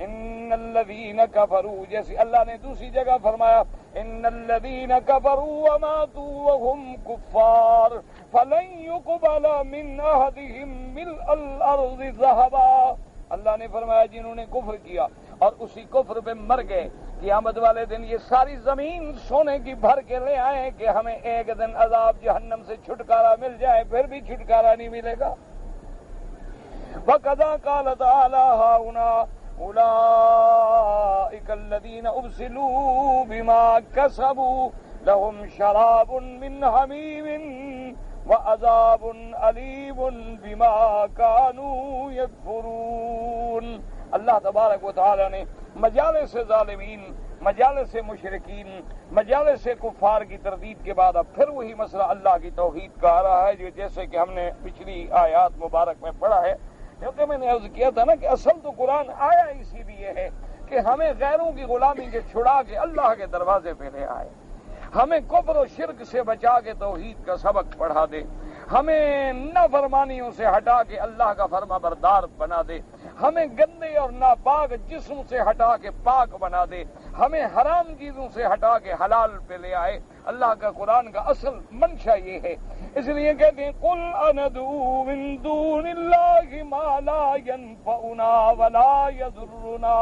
ان الذين كفروا، جیسے اللہ نے دوسری جگہ فرمایا ان الذين كفروا وماتوا وهم كفار فلن يقبل من احدهم ملء الارض ذهبا. اللہ نے فرمایا جنہوں نے کفر کیا اور اسی کفر پہ مر گئے، قیامت والے دن یہ ساری زمین سونے کی بھر کے لے آئیں کہ ہمیں ایک دن عذاب جہنم سے چھٹکارا مل جائے، پھر بھی چھٹکارا نہیں ملے گا. وَكَذَا قَالَ تَعَالَىٰ هَٰؤُلَاءِ أولئك الذين أبسلوا بما كسبوا لهم شراب من حميم وعذاب أليم بما كانوا يكفرون. اللہ تبارک و تعالی نے مجالس ظالمین، مجالس مشرکین، مجالس کفار کی تردید کے بعد اب پھر وہی مسئلہ اللہ کی توحید کا آ رہا ہے، جو جیسے کہ ہم نے پچھلی آیات مبارک میں پڑھا ہے. کیونکہ میں نے عرض کیا تھا نا کہ اصل تو قرآن آیا اسی لیے ہے کہ ہمیں غیروں کی غلامی کے چھڑا کے اللہ کے دروازے پہ لے آئے، ہمیں کفر و شرک سے بچا کے توحید کا سبق پڑھا دے، ہمیں نافرمانیوں سے ہٹا کے اللہ کا فرما بردار بنا دے، ہمیں گندے اور ناپاک جسم سے ہٹا کے پاک بنا دے، ہمیں حرام چیزوں سے ہٹا کے حلال پہ لے آئے. اللہ کا قرآن کا اصل منشا یہ ہے. اس لیے کہتے ہیں قل اندعو من دون اللہ ما لا ينفعنا ولا يضرنا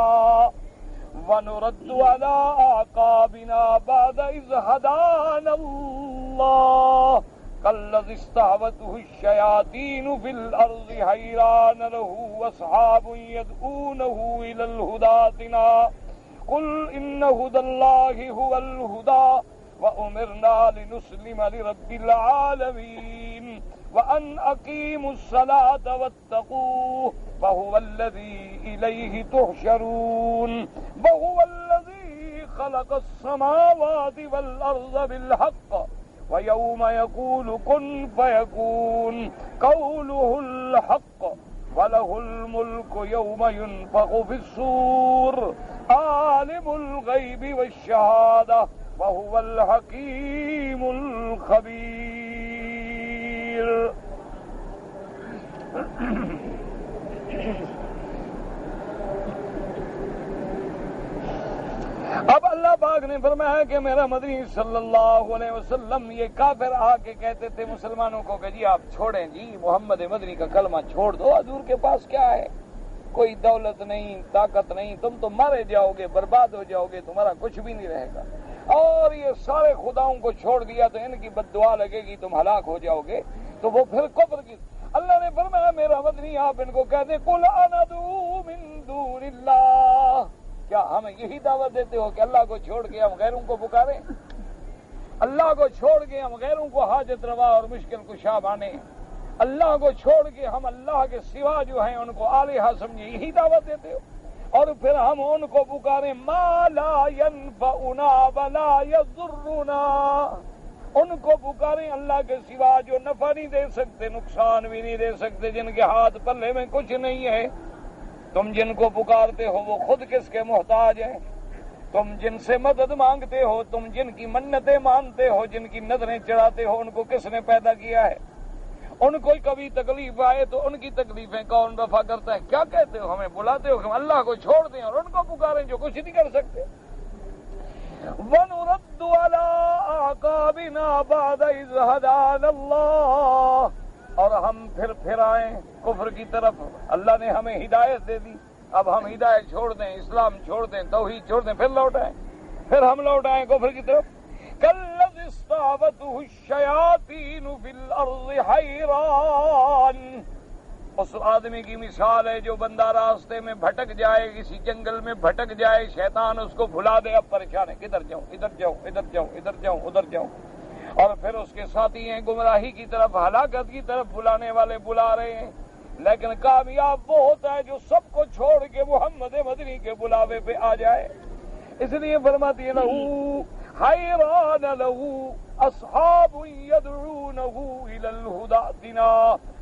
ونرد على اعقابنا بعد اذ هدانا الله كالذي استهوته الشياطين في الارض حيران له اصحاب يدعونه الى الهدى ائتنا قل ان هدى الله هو الهدى وأمرنا لنسلم لرب العالمين وأن أقيموا الصلاة واتقوه وهو الذي إليه تحشرون وهو الذي خلق السماوات والأرض بالحق ويوم يقول كن فيكون قوله الحق وله الملك يوم ينفخ في الصور عالم الغيب والشهادة وهو الحكيم الخبير. اب اللہ پاک نے فرمایا کہ میرا مدنی صلی اللہ علیہ وسلم یہ کافر آ کے کہتے تھے مسلمانوں کو کہ جی آپ چھوڑیں، جی محمد مدنی کا کلمہ چھوڑ دو، حضور کے پاس کیا ہے، کوئی دولت نہیں، طاقت نہیں، تم تو مارے جاؤ گے، برباد ہو جاؤ گے، تمہارا کچھ بھی نہیں رہے گا. اور یہ سارے خداؤں کو چھوڑ دیا تو ان کی بد دعا لگے گی، تم ہلاک ہو جاؤ گے، تو وہ پھر کفر کی. اللہ نے فرمایا میرا مدنی آپ ان کو کہتے قل اندعو من دون اللہ. کیا ہم یہی دعوت دیتے ہو کہ اللہ کو چھوڑ کے ہم غیروں کو پکاریں؟ اللہ کو چھوڑ کے ہم غیروں کو حاجت روا اور مشکل کشا مانیں؟ اللہ کو چھوڑ کے ہم اللہ کے سوا جو ہیں ان کو الہہ سمجھیں؟ یہی دعوت دیتے ہو؟ اور پھر ہم ان کو پکاریں ما لا ينفعنا ولا يضرنا. ان کو پکاریں اللہ کے سوا جو نفع نہیں دے سکتے، نقصان بھی نہیں دے سکتے، جن کے ہاتھ پلے میں کچھ نہیں ہے۔ تم جن کو پکارتے ہو وہ خود کس کے محتاج ہیں؟ تم جن سے مدد مانگتے ہو، تم جن کی منتیں مانتے ہو، جن کی نظریں چڑھاتے ہو، ان کو کس نے پیدا کیا ہے؟ ان کو کبھی تکلیف آئے تو ان کی تکلیفیں کون دفع کرتا ہے؟ کیا کہتے ہو؟ ہمیں بلاتے ہو کہ ہم اللہ کو چھوڑ دیں اور ان کو پکاریں جو کچھ نہیں کر سکتے۔ وَنُرَدُّ عَلَىٰ أَعْقَابِنَا بَعْدَ إِذْ هَدَانَا اللَّهُ، اور ہم پھر آئیں کفر کی طرف۔ اللہ نے ہمیں ہدایت دے دی، اب ہم ہدایت چھوڑ دیں، اسلام چھوڑ دیں، توحید چھوڑ دیں، پھر لوٹ آئیں، پھر ہم لوٹ آئیں کفر کی طرف۔ كَالَّذِي اسْتَعْبَتْهُ الشَّيَاطِينُ فِي الْأَرْضِ حَيْرَانٍ، اس آدمی کی مثال ہے جو بندہ راستے میں بھٹک جائے، کسی جنگل میں بھٹک جائے، شیطان اس کو بھلا دے، اب پریشان ہے، کدھر جاؤں، ادھر جاؤں، ادھر جاؤں، ادھر جاؤں، ادھر جاؤں، اور پھر اس کے ساتھی ہیں گمراہی کی طرف، ہلاکت کی طرف بلانے والے بلا رہے ہیں۔ لیکن کامیاب وہ ہوتا ہے جو سب کو چھوڑ کے محمد مدنی کے بلاوے پہ آ جائے۔ اس لیے فرماتی ہے لہو حیران لہو اصحاب یدعونہ الی الہدی ائتنا،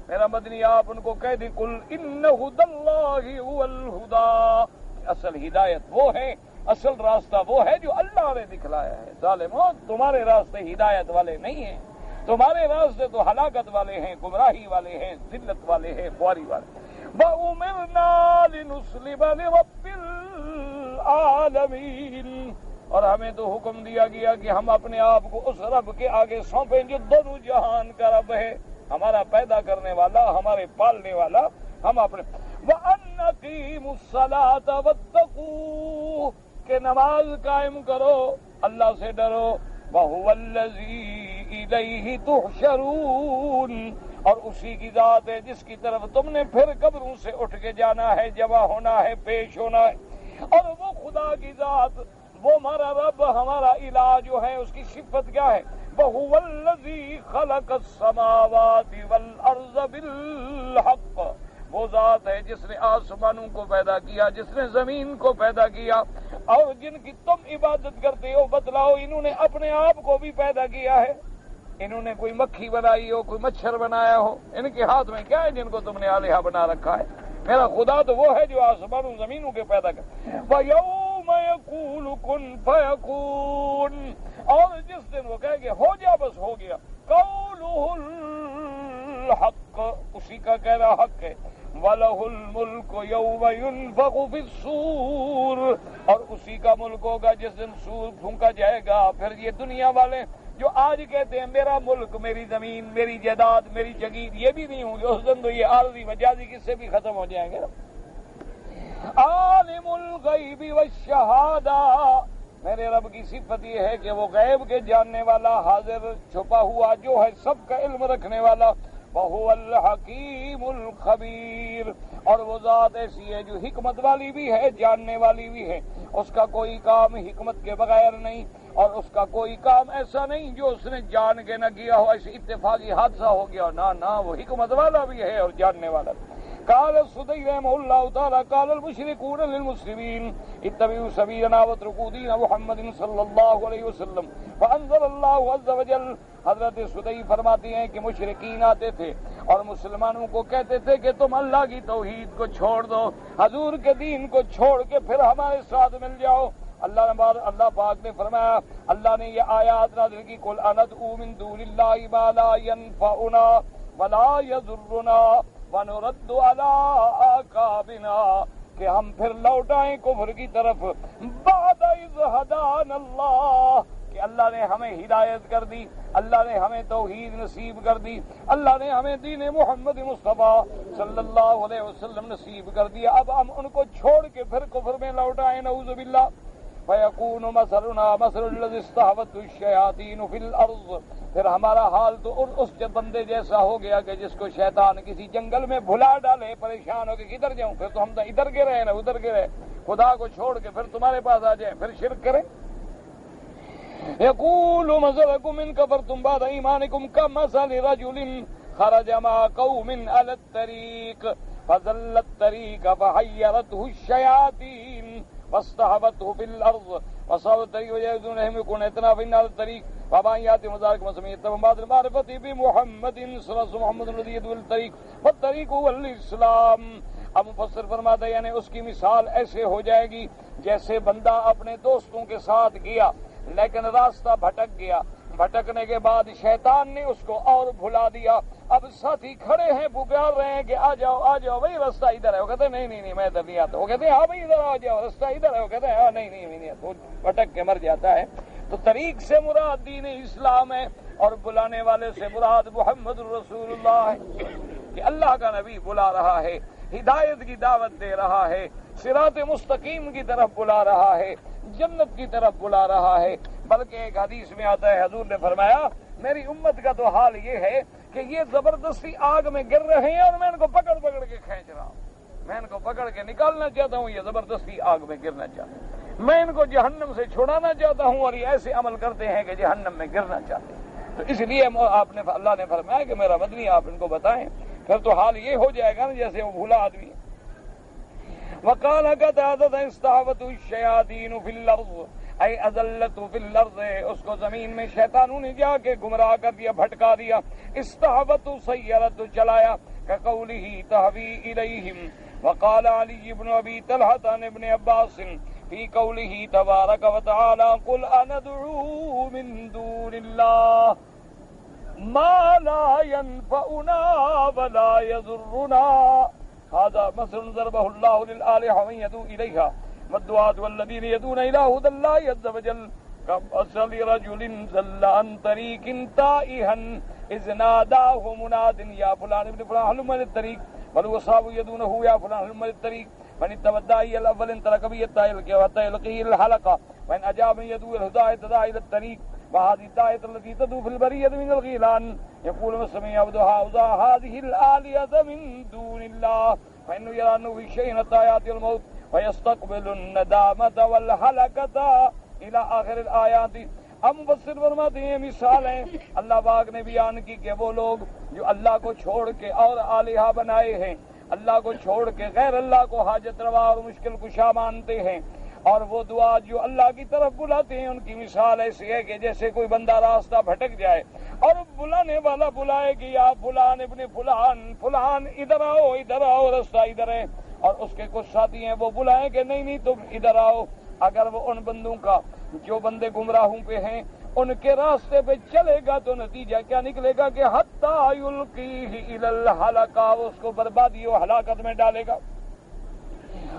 میرا مدنی آپ ان کو کہہ دیں قل ان ھدی اللہ ھو الھدی، اصل ہدایت وہ ہے، اصل راستہ وہ ہے جو اللہ نے دکھلایا ہے۔ ظالموں، تمہارے راستے ہدایت والے نہیں ہیں، تمہارے راستے تو ہلاکت والے ہیں، گمراہی والے ہیں، ذلت والے ہیں، خواری والے۔ وَأُمِرْنَا لِنُسْلِمَ لِرَبِّ الْعَالَمِينَ، اور ہمیں تو حکم دیا گیا کہ ہم اپنے آپ کو اس رب کے آگے سونپیں جو دونوں جہان کا رب ہے، ہمارا پیدا کرنے والا، ہمارے پالنے والا، ہم اپنے وَأَنْ أَقِيمُوا الصَّلَاةَ وَاتَّقُوهُ، کہ نماز قائم کرو، اللہ سے ڈرو، وَهُوَ الَّذِي إِلَيْهِ تُحْشَرُونَ، اور اسی کی ذات ہے جس کی طرف تم نے پھر قبروں سے اٹھ کے جانا ہے، جمع ہونا ہے، پیش ہونا ہے۔ اور وہ خدا کی ذات، وہ ہمارا رب، ہمارا الہ جو ہے، اس کی صفت کیا ہے؟ وَهُوَ الَّذِي خَلَقَ السَّمَاوَاتِ وَالْأَرْضَ بِالْحَقِّ، وہ ذات ہے جس نے آسمانوں کو پیدا کیا، جس نے زمین کو پیدا کیا، اور جن کی تم عبادت کرتے ہو، بتلاؤ انہوں نے اپنے آپ کو بھی پیدا کیا ہے؟ انہوں نے کوئی مکھی بنائی ہو، کوئی مچھر بنایا ہو؟ ان کے ہاتھ میں کیا ہے جن کو تم نے الہہ بنا رکھا ہے؟ میرا خدا تو وہ ہے جو آسمانوں زمینوں کے پیدا کرتا ہے۔ وَيَوْمَ يَقُولُ كُن فَيَكُونُ، اور جس دن وہ کہے کہ ہو جا، بس ہو گیا، قَوْلُهُ الْحَقُّ، اسی کا کہنا حق ہے، وَلَهُ الْمُلْكُ يَوْمَ يُنفَخُ فِي الصُّورِ، اور اسی کا ملک ہوگا جس دن سور پھونکا جائے گا۔ پھر یہ دنیا والے جو آج کہتے ہیں میرا ملک، میری زمین، میری جائیداد، میری جگیر، یہ بھی نہیں ہوں گے، اس دن تو یہ عارضی مجازی کس سے بھی ختم ہو جائیں گے۔ عالم الغیب والشہادہ، میرے رب کی صفت یہ ہے کہ وہ غیب کے جاننے والا، حاضر چھپا ہوا جو ہے سب کا علم رکھنے والا، وَهُوَ الْحَكِيمُ الْخَبِيرُ، اور وہ ذات ایسی ہے جو حکمت والی بھی ہے، جاننے والی بھی ہے، اس کا کوئی کام حکمت کے بغیر نہیں، اور اس کا کوئی کام ایسا نہیں جو اس نے جان کے نہ کیا ہو، ایسے اتفاقی حادثہ ہو گیا، نہ وہ حکمت والا بھی ہے اور جاننے والا بھی۔ قال السدي رحمه الله تعالى قال المشركون للمسلمين اتبعوا سبيلنا واتركوا دين محمد صلی اللہ علیہ وسلم فانزل الله عز وجل، حضرت سدی فرماتے ہیں کہ مشرکین آتے تھے اور مسلمانوں کو کہتے تھے کہ تم اللہ کی توحید کو چھوڑ دو، حضور کے دین کو چھوڑ کے پھر ہمارے ساتھ مل جاؤ۔ اللہ پاک نے فرمایا، اللہ نے یہ آیات نازل کی، قل اندعو من دون اللہ ما لا ينفعنا ولا يضرنا وَنُرَدُّ عَلَىٰ أَعْقَابِنَا، کہ ہم پھر لوٹ آئیں کفر کی طرف، بَعْدَ إِذْ هَدَانَا اللَّهُ، کہ اللہ نے ہمیں ہدایت کر دی، اللہ نے ہمیں توحید نصیب کر دی، اللہ نے ہمیں دین محمد مصطفیٰ صلی اللہ علیہ وسلم نصیب کر دیا، اب ہم ان کو چھوڑ کے پھر کفر میں لوٹ آئیں، نعوذ باللہ۔ فَيَكُونُ مَثَلُنَا مَثَلُ الَّذِي اسْتَحْوَتْهُ الشَّيَاطِينُ فِي الْأَرْضِ، پھر ہمارا حال تو اس بندے جیسا ہو گیا کہ جس کو شیطان کسی جنگل میں بھلا ڈالے، پریشان ہو کے کدھر جاؤں، پھر تو ہم تو ادھر کے رہے نا ادھر کے رہے، خدا کو چھوڑ کے پھر تمہارے پاس آ جائیں، پھر شرک کریں۔ يَقُولُ مَثَلَكُمْ إِنْ كَفَرْتُمْ بَعْدَ إِيمَانِكُمْ كَمَثَلِ رَجُلٍ خَرَجَ مَعَ قَوْمٍ عَلَى الطَّرِيقِ فَضَلَّ الطَّرِيقَ فَحَيَّرَتْهُ الشَّيَاطِينُ واستحبته في الارض وصوت يجدونهم يكون اتنا في الطريق وبائیات مزارک مسمیت بعد المعرفت بمحمد صلی اللہ علیہ وسلم محمد الذی یدعو الطریق والطریق هو الاسلام. اب مفسر فرماتا ہے یعنی اس کی مثال ایسے ہو جائے گی جیسے بندہ اپنے دوستوں کے ساتھ گیا لیکن راستہ بھٹک گیا، بھٹکنے کے بعد شیطان نے اس کو اور بھلا دیا. اب ساتھی کھڑے ہیں پکار رہے ہیں کہ آ جاؤ بھائی راستہ ادھر ہے. وہ کہتے ہیں نہیں میں ادھر نہیں آتا. وہ کہتے ہیں ہاں بھائی ادھر آ جاؤ راستہ ادھر ہے. وہ کہتے ہیں ہاں نہیں وہ بھٹک کے مر جاتا ہے. تو طریق سے مراد دین اسلام ہے اور بلانے والے سے مراد محمد الرسول اللہ ہے کہ اللہ کا نبی بلا رہا ہے، ہدایت کی دعوت دے رہا ہے، صراط مستقیم کی طرف بلا رہا ہے، جنت کی طرف بلا رہا ہے. بلکہ ایک حدیث میں آتا ہے حضور نے فرمایا میری امت کا تو حال یہ ہے کہ یہ زبردستی آگ میں گر رہے ہیں اور میں ان کو پکڑ کے کھینچ رہا ہوں. میں ان کو پکڑ کے نکالنا چاہتا ہوں، یہ زبردستی آگ میں گرنا چاہتا ہوں. میں ان کو جہنم سے چھڑانا چاہتا ہوں اور یہ ایسے عمل کرتے ہیں کہ جہنم میں گرنا چاہتے ہیں. تو اس لیے اللہ نے فرمایا کہ میرا مدنی آپ ان کو بتائیں. پھر تو حال یہ ہو جائے گا نا جیسے وہ بھولا آدمی. وقال قتادہ استحوت الشیاطین فی الارض اے اذلت فی الارض، اس کو زمین میں شیطانوں نے جا کے گمراہ کر دیا، بھٹکا دیا. استحوت سیرت چلایا کقولہ تہوی الیہم. وقال علی بن ابی طلحہ عن ابن عباس فی قولہ تبارک وتعالی قل اندعو من دون اللہ ما لا ينفعنا ولا يضرنا هذا مثل ضربه الله للآلهة من يدعو إليها والدعاة والذين يدعون إلى هدى الله عز وجل كمثل رجل ضل عن طريق تائها إذ ناداه مناد يا فلان ابن فلان هلم للطريق بل وصحابه يدعونه يا فلان هلم للطريق من اتبع الداعي الأول انطلق به الداعي حتى يلقيه الحلقة وإن أجاب من يدعو الهدى اهتدى إلى الطريق. وهذه الداعية التي تدعو في البرية من الغيلان يقول مسلم يعبدها هذه الآلهة من دون الله فإنه يرى أنه في شيء حتى يأتي الموت ويستقبل الندامة والهلكة إلى آخر الآيات. ہم مفسر فرماتے ہیں مثال ہیں اللہ پاک نے بیان کی کہ وہ لوگ جو اللہ کو چھوڑ کے اور آلہہ بنائے ہیں، اللہ کو چھوڑ کے غیر اللہ کو حاجت روا اور مشکل کشا مانتے ہیں، اور وہ دعا جو اللہ کی طرف بلاتے ہیں ان کی مثال ایسی ہے کہ جیسے کوئی بندہ راستہ بھٹک جائے اور بلانے والا بلائے کہ یا فلان ابن فلان ادھر آؤ راستہ ادھر ہے، اور اس کے کچھ ساتھی ہیں وہ بلائیں کہ نہیں تم ادھر آؤ. اگر وہ ان بندوں کا جو بندے گمراہوں پہ ہیں ان کے راستے پہ چلے گا تو نتیجہ کیا نکلے گا کہ حتی یلقیہ الی الحلقہ، اس کو بربادی و ہلاکت میں ڈالے گا.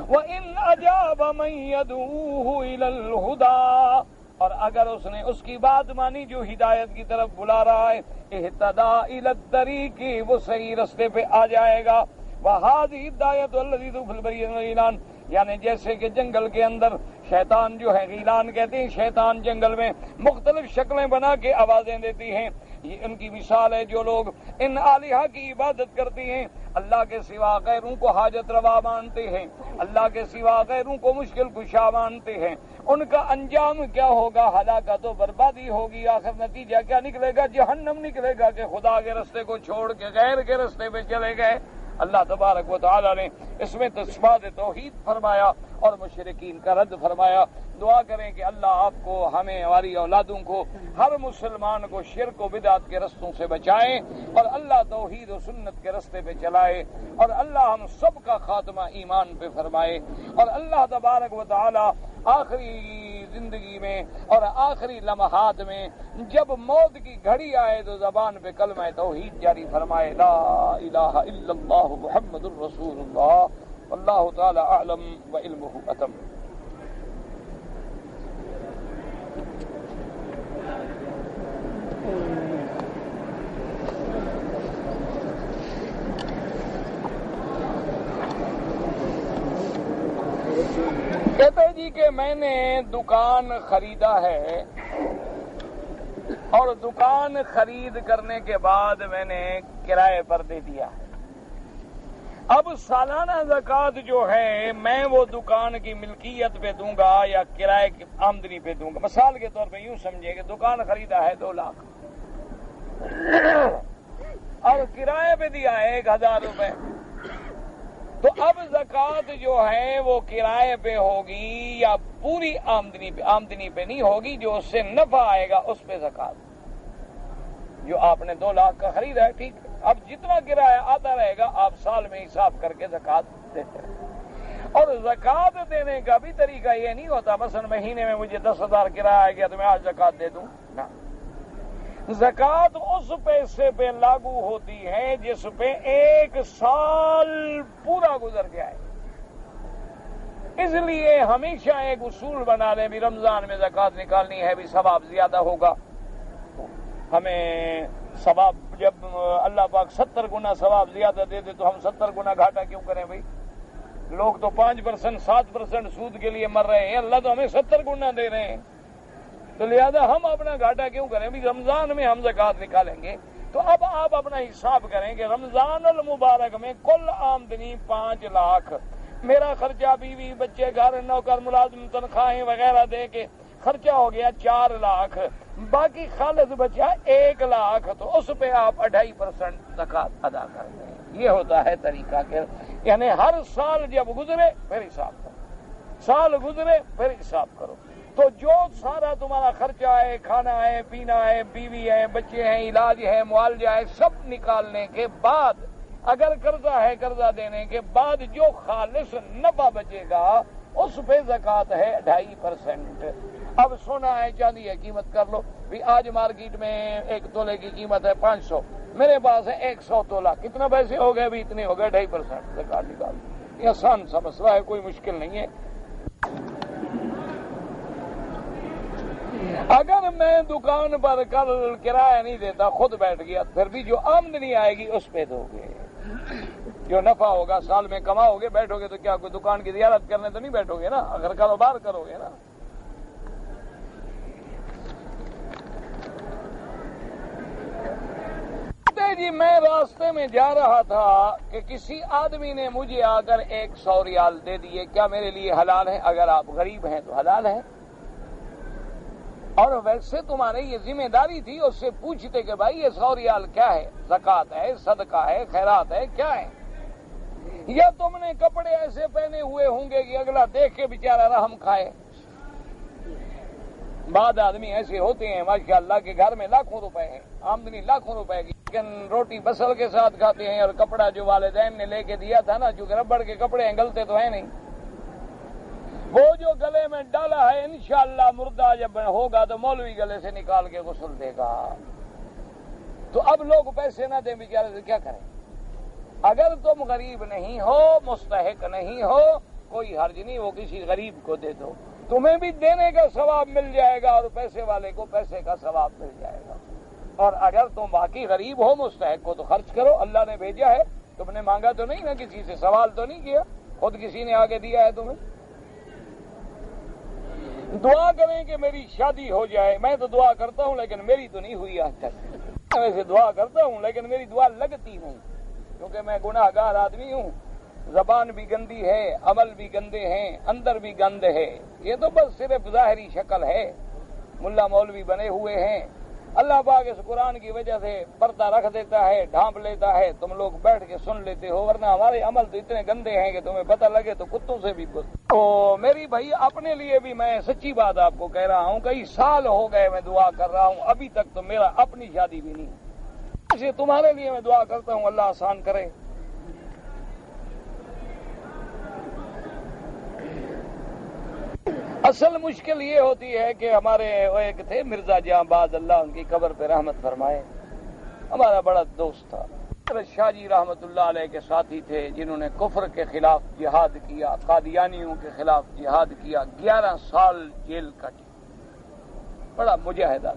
وَإِنْ أَجَابَ مَنْ يَدْعُوهُ إِلَى الْهُدَى، اور اگر اس نے اس کی بات مانی جو ہدایت کی طرف بلا رہا ہے، اهتدى إِلَى الطَّرِيقِ، وہ صحیح رستے پہ آ جائے گا. وَهَذِهِ الدَّاعِيَةُ الَّتِي تُدْعُو فِي الْبَرِّيَّةِ مِنَ الْغِيلَانِ، یعنی جیسے کہ جنگل کے اندر شیطان جو ہے، غیلان کہتے ہیں شیطان جنگل میں مختلف شکلیں بنا کے آوازیں دیتی ہیں. یہ ان کی مثال ہے جو لوگ ان آلہہ کی عبادت کرتے ہیں، اللہ کے سوا غیروں کو حاجت روا مانتے ہیں، اللہ کے سوا غیروں کو مشکل کشا مانتے ہیں. ان کا انجام کیا ہوگا؟ ہلاکت و بربادی ہوگی. آخر نتیجہ کیا نکلے گا؟ جہنم نکلے گا کہ خدا کے رستے کو چھوڑ کے غیر کے رستے پہ چلے گئے. اللہ تبارک و تعالی نے اس میں تثبات توحید فرمایا اور مشرکین کا رد فرمایا. دعا کریں کہ اللہ آپ کو، ہمیں، ہماری اولادوں کو، ہر مسلمان کو شرک و بدعت کے رستوں سے بچائیں اور اللہ توحید و سنت کے رستے پہ چلائے، اور اللہ ہم سب کا خاتمہ ایمان پہ فرمائے. اور اللہ تبارک و تعالی آخری زندگی میں اور آخری لمحات میں جب موت کی گھڑی آئے تو زبان پہ کلمہ توحید جاری فرمائے، لا الہ الا اللہ محمد الرسول اللہ. واللہ تعالی اعلم وعلمہ اتم. کہتے جی کہ میں نے دکان خریدا ہے اور دکان خرید کرنے کے بعد میں نے کرائے پر دے دیا. اب سالانہ زکوٰۃ جو ہے میں وہ دکان کی ملکیت پہ دوں گا یا کرائے کی آمدنی پہ دوں گا؟ مثال کے طور پہ یوں سمجھے کہ دکان خریدا ہے 2 لاکھ اور کرائے پہ دیا ہے 1000 روپے. تو اب زکوٰۃ جو ہے وہ کرائے پہ ہوگی یا پوری آمدنی پہ نہیں ہوگی، جو اس سے نفع آئے گا اس پہ زکوٰۃ. جو آپ نے 2 لاکھ کا خریدا ہے، ٹھیک ہے، اب جتنا کرایہ آتا رہے گا آپ سال میں حساب کر کے زکوٰۃ دیتے رہیں. اور زکوٰۃ دینے کا بھی طریقہ یہ نہیں ہوتا مثلا مہینے میں مجھے 10,000 کرایہ آ گیا تو میں آج زکوٰۃ دے دوں نہ. زکوٰۃ اس پیسے پہ لاگو ہوتی ہے جس پہ 1 سال پورا گزر گیا ہے. اس لیے ہمیشہ ایک اصول بنا لیں بھی رمضان میں زکوٰۃ نکالنی ہے، بھی ثواب زیادہ ہوگا. ہمیں ثواب جب اللہ پاک 70 گنا ثواب زیادہ دے دے تو ہم 70 گنا گھاٹا کیوں کریں بھائی؟ لوگ تو 5% 7% سود کے لیے مر رہے ہیں، اللہ تو ہمیں 70 گنا دے رہے ہیں، تو لہذا ہم اپنا گھاٹا کیوں کریں بھی؟ رمضان میں ہم زکوٰۃ نکالیں گے. تو اب آپ اپنا حساب کریں کہ رمضان المبارک میں کل آمدنی 5 لاکھ، میرا خرچہ بیوی بچے گھر نوکر ملازم تنخواہیں وغیرہ دے کے خرچہ ہو گیا 4 لاکھ، باقی خالص بچا 1 لاکھ، تو اس پہ آپ 2.5% زکوٰۃ ادا کر دیں. یہ ہوتا ہے طریقہ کہ یعنی ہر سال جب گزرے پھر حساب کرو، سال گزرے پھر حساب کرو. تو جو سارا تمہارا خرچہ ہے، کھانا ہے، پینا ہے، بیوی ہے، بچے ہیں، علاج ہے، معالجہ ہے، سب نکالنے کے بعد اگر قرضہ ہے، قرضہ دینے کے بعد جو خالص نفع بچے گا اس پہ زکوٰۃ ہے 2.5%. اب سونا ہے، چاندی ہے، قیمت کر لو بھی. آج مارکیٹ میں 1 تولے کی قیمت ہے 500، میرے پاس ہے 100 تولہ، کتنا پیسے ہو گئے بھی؟ اتنے ہو گئے، 2.5% زکوٰۃ نکال. یہ آسان سا مسئلہ ہے، کوئی مشکل نہیں ہے. اگر میں دکان پر کل کرایہ نہیں دیتا خود بیٹھ گیا، پھر بھی جو آمدنی آئے گی اس پہ دو گے. جو نفع ہوگا سال میں کماؤ گے، بیٹھو گے تو کیا کوئی دکان کی زیارت کرنے تو نہیں بیٹھو گے نا، اگر کاروبار کرو گے نا. جی میں راستے میں جا رہا تھا کہ کسی آدمی نے مجھے آ کر 100 ریال دے دیے، کیا میرے لیے حلال ہے؟ اگر آپ غریب ہیں تو حلال ہے، اور ویسے تمہاری یہ ذمہ داری تھی اس سے پوچھتے کہ بھائی یہ 100 ریال کیا ہے، زکوٰۃ ہے، صدقہ ہے، خیرات ہے، کیا ہے؟ یا تم نے کپڑے ایسے پہنے ہوئے ہوں گے کہ اگلا دیکھ کے بیچارہ رحم کھائے. بعد آدمی ایسے ہوتے ہیں ماشاءاللہ کہ گھر میں لاکھوں روپے ہیں، آمدنی لاکھوں روپے کی، لیکن روٹی بسل کے ساتھ کھاتے ہیں، اور کپڑا جو والدین نے لے کے دیا تھا نا، چونکہ ربڑ کے کپڑے ہیں گلتے تو ہیں نہیں، وہ جو گلے میں ڈالا ہے انشاءاللہ مردہ جب ہوگا تو مولوی گلے سے نکال کے غسل دے گا. تو اب لوگ پیسے نہ دیں بیچارے سے کیا کریں؟ اگر تم غریب نہیں ہو، مستحق نہیں ہو، کوئی حرج نہیں، وہ کسی غریب کو دے دو، تمہیں بھی دینے کا ثواب مل جائے گا اور پیسے والے کو پیسے کا ثواب مل جائے گا. اور اگر تم باقی غریب ہو، مستحق کو، تو خرچ کرو، اللہ نے بھیجا ہے، تم نے مانگا تو نہیں نا، کسی سے سوال تو نہیں کیا، خود کسی نے آگے دیا ہے تمہیں. دعا کریں کہ میری شادی ہو جائے. میں تو دعا کرتا ہوں لیکن میری تو نہیں ہوئی آج تک. ویسے دعا کرتا ہوں لیکن میری دعا لگتی نہیں، کیونکہ میں گناہ گار آدمی ہوں، زبان بھی گندی ہے، عمل بھی گندے ہیں، اندر بھی گند ہے. یہ تو بس صرف ظاہری شکل ہے، ملا مولوی بنے ہوئے ہیں. اللہ پاک اس قرآن کی وجہ سے پردہ رکھ دیتا ہے، ڈھانپ لیتا ہے، تم لوگ بیٹھ کے سن لیتے ہو، ورنہ ہمارے عمل تو اتنے گندے ہیں کہ تمہیں پتہ لگے تو کتوں سے بھی تو میری بھائی اپنے لیے بھی میں سچی بات آپ کو کہہ رہا ہوں، کئی سال ہو گئے میں دعا کر رہا ہوں، ابھی تک تو میرا اپنی شادی بھی نہیں. اسے تمہارے لیے میں دعا کرتا ہوں اللہ آسان کرے. اصل مشکل یہ ہوتی ہے کہ ہمارے ایک تھے مرزا جہاں باز، اللہ ان کی قبر پہ رحمت فرمائے، ہمارا بڑا دوست تھا. شاہ جی رحمت اللہ علیہ کے ساتھی تھے جنہوں نے کفر کے خلاف جہاد کیا، قادیانیوں کے خلاف جہاد کیا، 11 سال جیل کاٹی، بڑا مجاہدہ.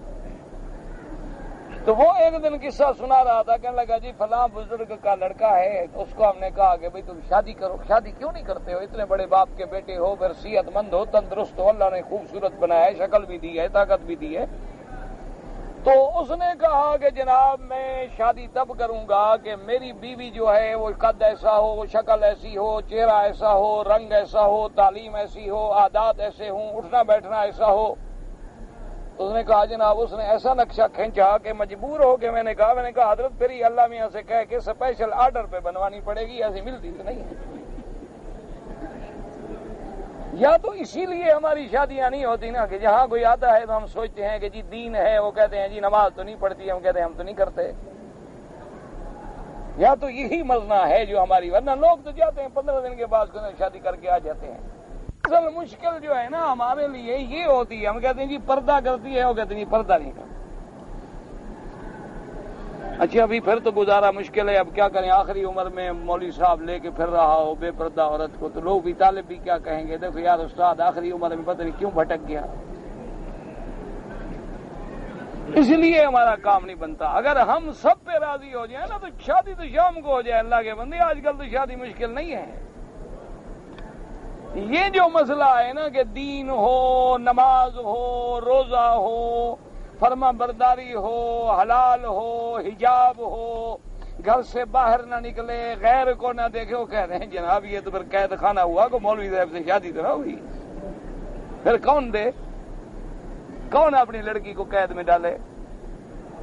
تو وہ ایک دن قصہ سنا رہا تھا، کہنے لگا جی فلاں بزرگ کا لڑکا ہے، اس کو ہم نے کہا کہ بھئی تم شادی کرو. شادی کیوں نہیں کرتے ہو؟ اتنے بڑے باپ کے بیٹے ہو، پھر صحت مند ہو، تندرست ہو، اللہ نے خوبصورت بنایا ہے، شکل بھی دی ہے، طاقت بھی دی ہے. تو اس نے کہا کہ جناب میں شادی تب کروں گا کہ میری بیوی جو ہے وہ قد ایسا ہو، شکل ایسی ہو، چہرہ ایسا ہو، رنگ ایسا ہو، تعلیم ایسی ہو، عادات ایسے ہوں، اٹھنا بیٹھنا ایسا ہو. اس نے کہا جناب اس نے ایسا نقشہ کھینچا کہ مجبور ہو کے میں نے کہا حضرت پھر ہی اللہ میاں سے کہہ کے اسپیشل آرڈر پہ بنوانی پڑے گی، ایسی ملتی تو نہیں ہے. یا تو اسی لیے ہماری شادیاں نہیں ہوتی نا کہ جہاں کوئی آتا ہے تو ہم سوچتے ہیں کہ جی دین ہے، وہ کہتے ہیں جی نماز تو نہیں پڑھتی، ہم کہتے ہیں ہم تو نہیں کرتے. یا تو یہی مسئلہ ہے جو ہماری، ورنہ لوگ تو جاتے ہیں 15 دن کے بعد شادی کر کے آ جاتے ہیں. اصل مشکل جو ہے نا ہمارے لیے یہ ہوتی ہے، ہم کہتے ہیں جی پردہ کرتی ہے، وہ کہتے ہیں جی پردہ نہیں کرتی. اچھا ابھی پھر تو گزارا مشکل ہے، اب کیا کریں، آخری عمر میں مولوی صاحب لے کے پھر رہا ہو بے پردہ عورت کو، تو لوگ بھی طالب بھی کیا کہیں گے، دیکھو یار استاد آخری عمر میں پتہ نہیں کیوں بھٹک گیا. اس لیے ہمارا کام نہیں بنتا. اگر ہم سب پہ راضی ہو جائیں نا تو شادی تو شام کو ہو جائے. اللہ کے بندے آج کل تو شادی مشکل نہیں ہے. یہ جو مسئلہ ہے نا کہ دین ہو، نماز ہو، روزہ ہو، فرما برداری ہو، حلال ہو، حجاب ہو، گھر سے باہر نہ نکلے، غیر کو نہ دیکھے، وہ کہہ رہے ہیں جناب یہ تو پھر قید خانہ ہوا کہ مولوی صاحب سے شادی تو نہ ہوئی. پھر کون دے، کون اپنی لڑکی کو قید میں ڈالے؟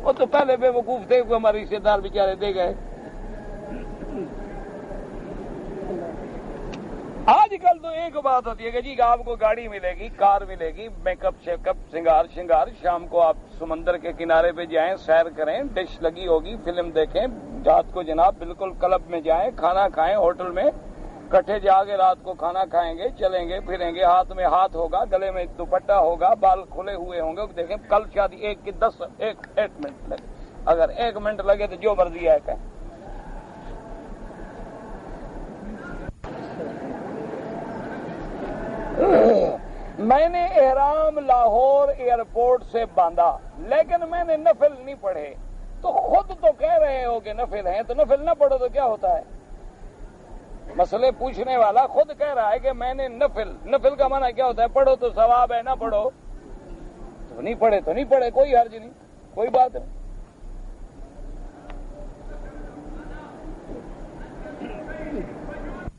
وہ تو پہلے بے وقوف تھے کہ ہمارے رشتے دار بیچارے دے گئے. آج کل تو ایک بات ہوتی ہے کہ جی آپ کو گاڑی ملے گی، کار ملے گی، میک اپ شیک اپ، شنگار، شام کو آپ سمندر کے کنارے پہ جائیں، سیر کریں، ڈش لگی ہوگی، فلم دیکھیں، رات کو جناب بالکل کلب میں جائیں، کھانا کھائیں ہوٹل میں، کٹھے جا کے رات کو کھانا کھائیں گے، چلیں گے پھریں گے، ہاتھ میں ہاتھ ہوگا، گلے میں دوپٹہ ہوگا، بال کھلے ہوئے ہوں گے. دیکھیں کل شادی 1 منٹ لگے، اگر 1 منٹ لگے تو جو مرضی ہے کہیں. میں نے احرام لاہور ایئرپورٹ سے باندھا، لیکن میں نے نفل نہیں پڑھے. تو خود تو کہہ رہے ہو کہ نفل ہیں، تو نفل نہ پڑھو تو کیا ہوتا ہے؟ مسئلے پوچھنے والا خود کہہ رہا ہے کہ میں نے نفل کا معنی کیا ہوتا ہے؟ پڑھو تو ثواب ہے، نہ پڑھو تو نہیں پڑھے تو نہیں پڑھے، کوئی حرج نہیں، کوئی بات نہیں.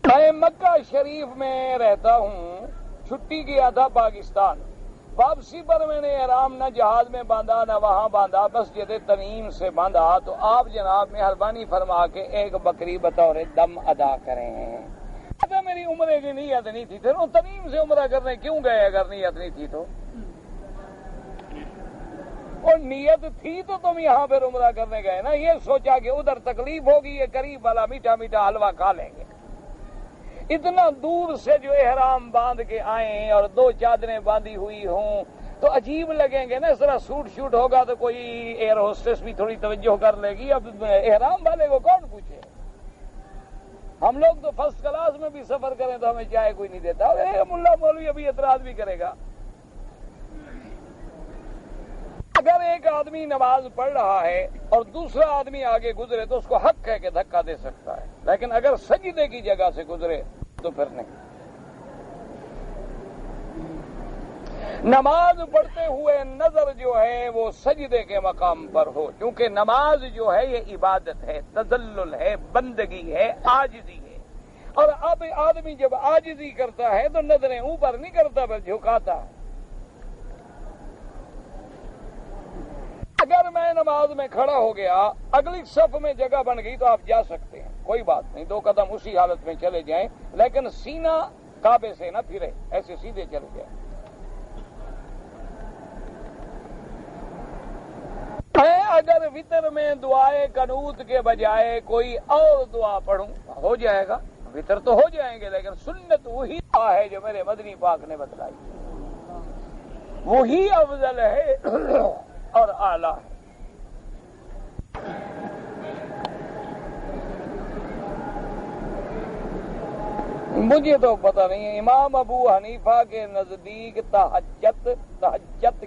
میں مکہ شریف میں رہتا ہوں، چھٹی گیا تھا پاکستان. واپسی پر میں نے احرام نہ جہاز میں باندھا نہ وہاں باندھا، مسجد تنعیم سے باندھا. تو آپ جناب مہربانی فرما کے ایک بکری بطور دم ادا کریں. اگر میری عمرے کی نیت نہیں تھی پھر وہ تنعیم سے عمرہ کرنے کیوں گئے اگر نیت نہیں تھی تو؟ اور نیت تھی تو تم یہاں پہ عمرہ کرنے گئے نا. یہ سوچا کہ ادھر تکلیف ہوگی، یہ قریب والا میٹھا میٹھا حلوہ کھا لیں گے. اتنا دور سے جو احرام باندھ کے آئیں اور 2 چادریں باندھی ہوئی ہوں تو عجیب لگیں گے نا. اس طرح سوٹ شوٹ ہوگا تو کوئی ایئر ہوسٹس بھی تھوڑی توجہ کر لے گی. اب احرام والے کو کون پوچھے؟ ہم لوگ تو فرسٹ کلاس میں بھی سفر کریں تو ہمیں چائے کوئی نہیں دیتا. ملا مولوی ابھی اعتراض بھی کرے گا. اگر ایک آدمی نماز پڑھ رہا ہے اور دوسرا آدمی آگے گزرے تو اس کو حق ہے کہ دھکا دے سکتا ہے، لیکن اگر سجدے کی جگہ سے گزرے تو پھر نہیں. نماز پڑھتے ہوئے نظر جو ہے وہ سجدے کے مقام پر ہو، کیونکہ نماز جو ہے یہ عبادت ہے، تذلل ہے، بندگی ہے، عاجزی ہے. اور اب آدمی جب عاجزی کرتا ہے تو نظریں اوپر نہیں کرتا بس جھکاتا ہے. اگر میں نماز میں کھڑا ہو گیا، اگلی صف میں جگہ بن گئی تو آپ جا سکتے ہیں، کوئی بات نہیں، 2 قدم اسی حالت میں چلے جائیں، لیکن سینہ کعبے سے نہ پھرے، ایسے سیدھے چلے جائیں. میں اگر وطر میں دعائے قنوت کے بجائے کوئی اور دعا پڑھوں ہو جائے گا، وطر تو ہو جائیں گے، لیکن سنت وہی دعا ہے جو میرے مدنی پاک نے بتلائی، وہی افضل ہے اور اعلیٰ ہے. مجھے تو پتہ نہیں ہے. امام ابو حنیفہ کے نزدیک تہجد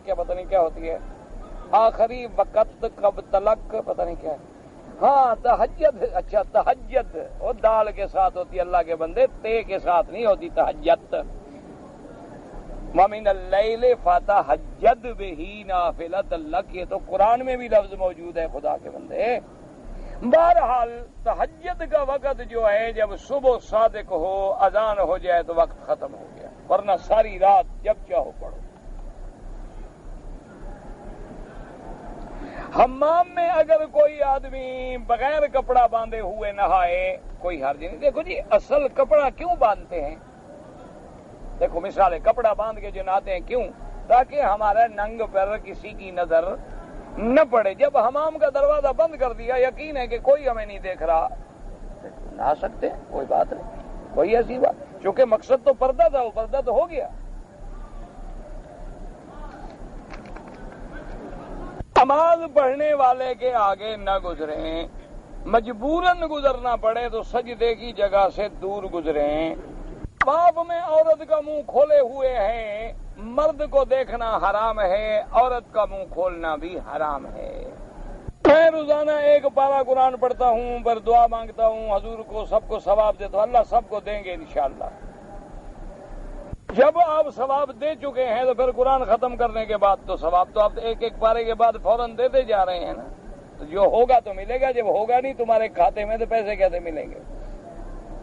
کیا پتہ نہیں کیا ہوتی ہے، آخری وقت کب تلک پتہ نہیں کیا ہے. ہاں تہجد، اچھا تہجد وہ دال کے ساتھ ہوتی ہے اللہ کے بندے، تے کے ساتھ نہیں ہوتی تہجد. وَمِنَ اللَّيْلِ فَتَہجد بِهِ نَافِلَةً لَكَ، یہ تو قرآن میں بھی لفظ موجود ہے خدا کے بندے. بہرحال تہجد کا وقت جو ہے جب صبح صادق ہو، اذان ہو جائے تو وقت ختم ہو گیا، ورنہ ساری رات جب چاہو پڑھو. حمام میں اگر کوئی آدمی بغیر کپڑا باندھے ہوئے نہائے کوئی حرج نہیں. دیکھو جی اصل کپڑا کیوں باندھتے ہیں؟ دیکھو مثال ہے، کپڑا باندھ کے جناتے ہیں کیوں؟ تاکہ ہمارا ننگ پر کسی کی نظر نہ پڑے۔ جب حمام کا دروازہ بند کر دیا، یقین ہے کہ کوئی ہمیں نہیں دیکھ رہا، نہ سکتے، کوئی بات نہیں، کوئی ایسی بات، چونکہ مقصد تو پردہ تھا، وہ پردہ تو ہو گیا۔ نماز پڑھنے والے کے آگے نہ گزریں، مجبوراً گزرنا پڑے تو سجدے کی جگہ سے دور گزریں۔ طواف میں عورت کا منہ کھولے ہوئے ہے، مرد کو دیکھنا حرام ہے، عورت کا منہ کھولنا بھی حرام ہے۔ میں روزانہ ایک پارہ قرآن پڑھتا ہوں، پر دعا مانگتا ہوں حضور کو، سب کو ثواب دیتا ہوں، اللہ سب کو دیں گے انشاءاللہ۔ جب آپ ثواب دے چکے ہیں تو پھر قرآن ختم کرنے کے بعد تو ثواب تو آپ ایک ایک پارے کے بعد فوراً دیتے جا رہے ہیں نا، تو جو ہوگا تو ملے گا، جب ہوگا نہیں تمہارے کھاتے میں تو پیسے کیسے ملیں گے؟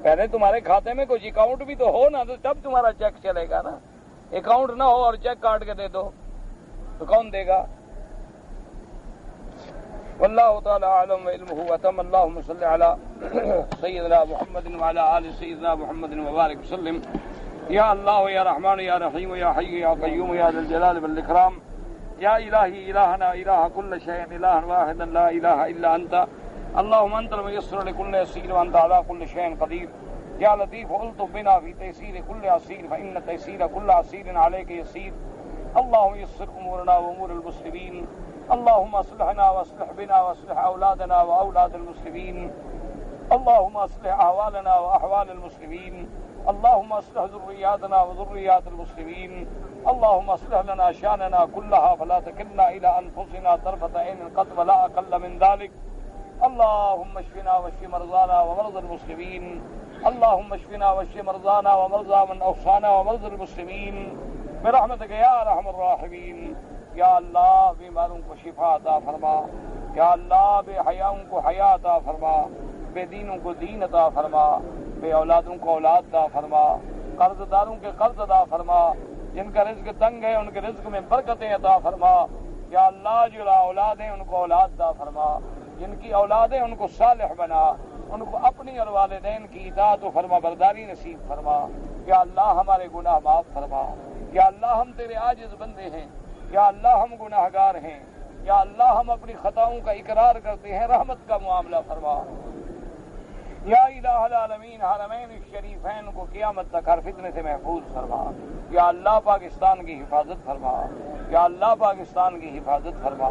پہلے تمہارے کھاتے میں کچھ اکاؤنٹ بھی تو ہو نا، تو تب تمہارا چیک چلے گا نا۔ اکاؤنٹ نہ ہو اور چیک کاٹ کے دے دو تو کون دے گا؟ واللہ تعالی اعلم وعلمہ وتم۔ اللہم صلی علی سیدنا محمد وعلی آل سیدنا محمد وبارک وسلم۔ یا اللہ یا رحمان یا رحیم یا حی یا قیوم یا ذی الجلال والاکرام، یا الہی الہنا الہ کل شیء الہ واحدا لا الہ الا انت، اللہم انت المیسر لکل یسیر وانت علی کل شیء قدیر، یا لطیف الطف بنا فی تیسیر کل عسیر فإن تیسیر کل عسیر علیک یسیر، اللہم یسر امورنا وامور المسلمین، اللہم اصلحنا واصلح بنا واصلح اولادنا واولاد المسلمین، اللہم اصلح احوالنا واحوال المسلمین، اللہم اصلح ذریاتنا وذریات المسلمین، اللہم اصلح لنا شاننا كلها فلا تکلنا الى انفسنا طرفة عین قط ولا اقل من ذلك، اللہم اشفنا واشف مرضانا ومرضى المسلمین، اللہم اشفنا واشف مرضانا ومرضى من اوصانا ومرضى المسلمین برحمتک یا ارحم الراحمین۔ یا اللہ بیماروں کو شفا عطا فرما، یا اللہ بے حیاؤں کو حیا عطا فرما، بے دینوں کو دین عطا فرما، بے اولادوں کو اولاد عطا فرما، قرض داروں کے قرض عطا فرما، جن کا رزق تنگ ہے ان کے رزق میں برکتیں عطا فرما، یا اللہ جو لا اولاد ہیں ان کو اولاد عطا فرما، جن کی اولاد ہیں ان کو صالح بنا، ان کو اپنی اور والدین کی اطاعت و فرما برداری نصیب فرما، یا اللہ ہمارے گناہ معاف فرما، یا اللہ ہم تیرے عاجز بندے ہیں، یا اللہ ہم گناہ گار ہیں، یا اللہ ہم اپنی خطاؤں کا اقرار کرتے ہیں، رحمت کا معاملہ فرما، یا الہ العالمین حرمین الشریفین کو قیامت تک ہر فتنے سے محفوظ فرما، یا اللہ پاکستان کی حفاظت فرما، یا اللہ پاکستان کی حفاظت فرما،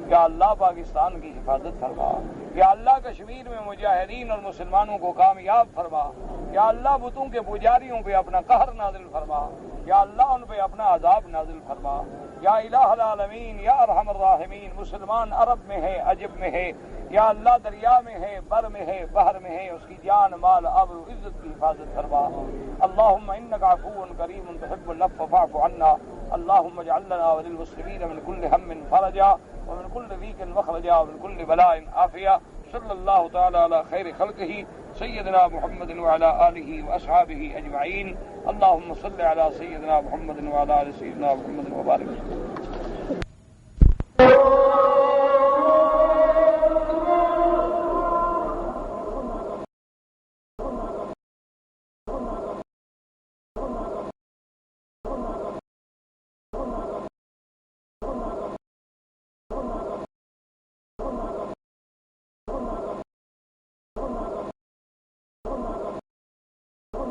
یا اللہ پاکستان کی حفاظت فرما، یا اللہ کشمیر میں مجاہدین اور مسلمانوں کو کامیاب فرما، یا اللہ بتوں کے پجاریوں پہ اپنا قہر نازل فرما، یا اللہ ان پہ اپنا عذاب نازل فرما، یا الہ العالمین یا ارحم الراحمین۔ مسلمان عرب میں ہے، عجب میں ہے، یا اللہ دریا میں ہے، بر میں ہے، بحر میں ہے، اس کی جان مال آبرو عزت کی حفاظت فرما۔ اللہم انک عفو کریم تحب العفو فاعف عنا، اللہم اجعل لنا وللمسلمین من کل ہم فرجا ومن کل ضیق مخرجا ومن کل بلاء عافیہ۔ صلی اللہ تعالی علی خیر خلقہ سیدنا محمد وعلی آلہ واصحابہ اجمعین۔ اللہم صل علی سیدنا محمد وعلی آل سیدنا محمد وبارک وسلم۔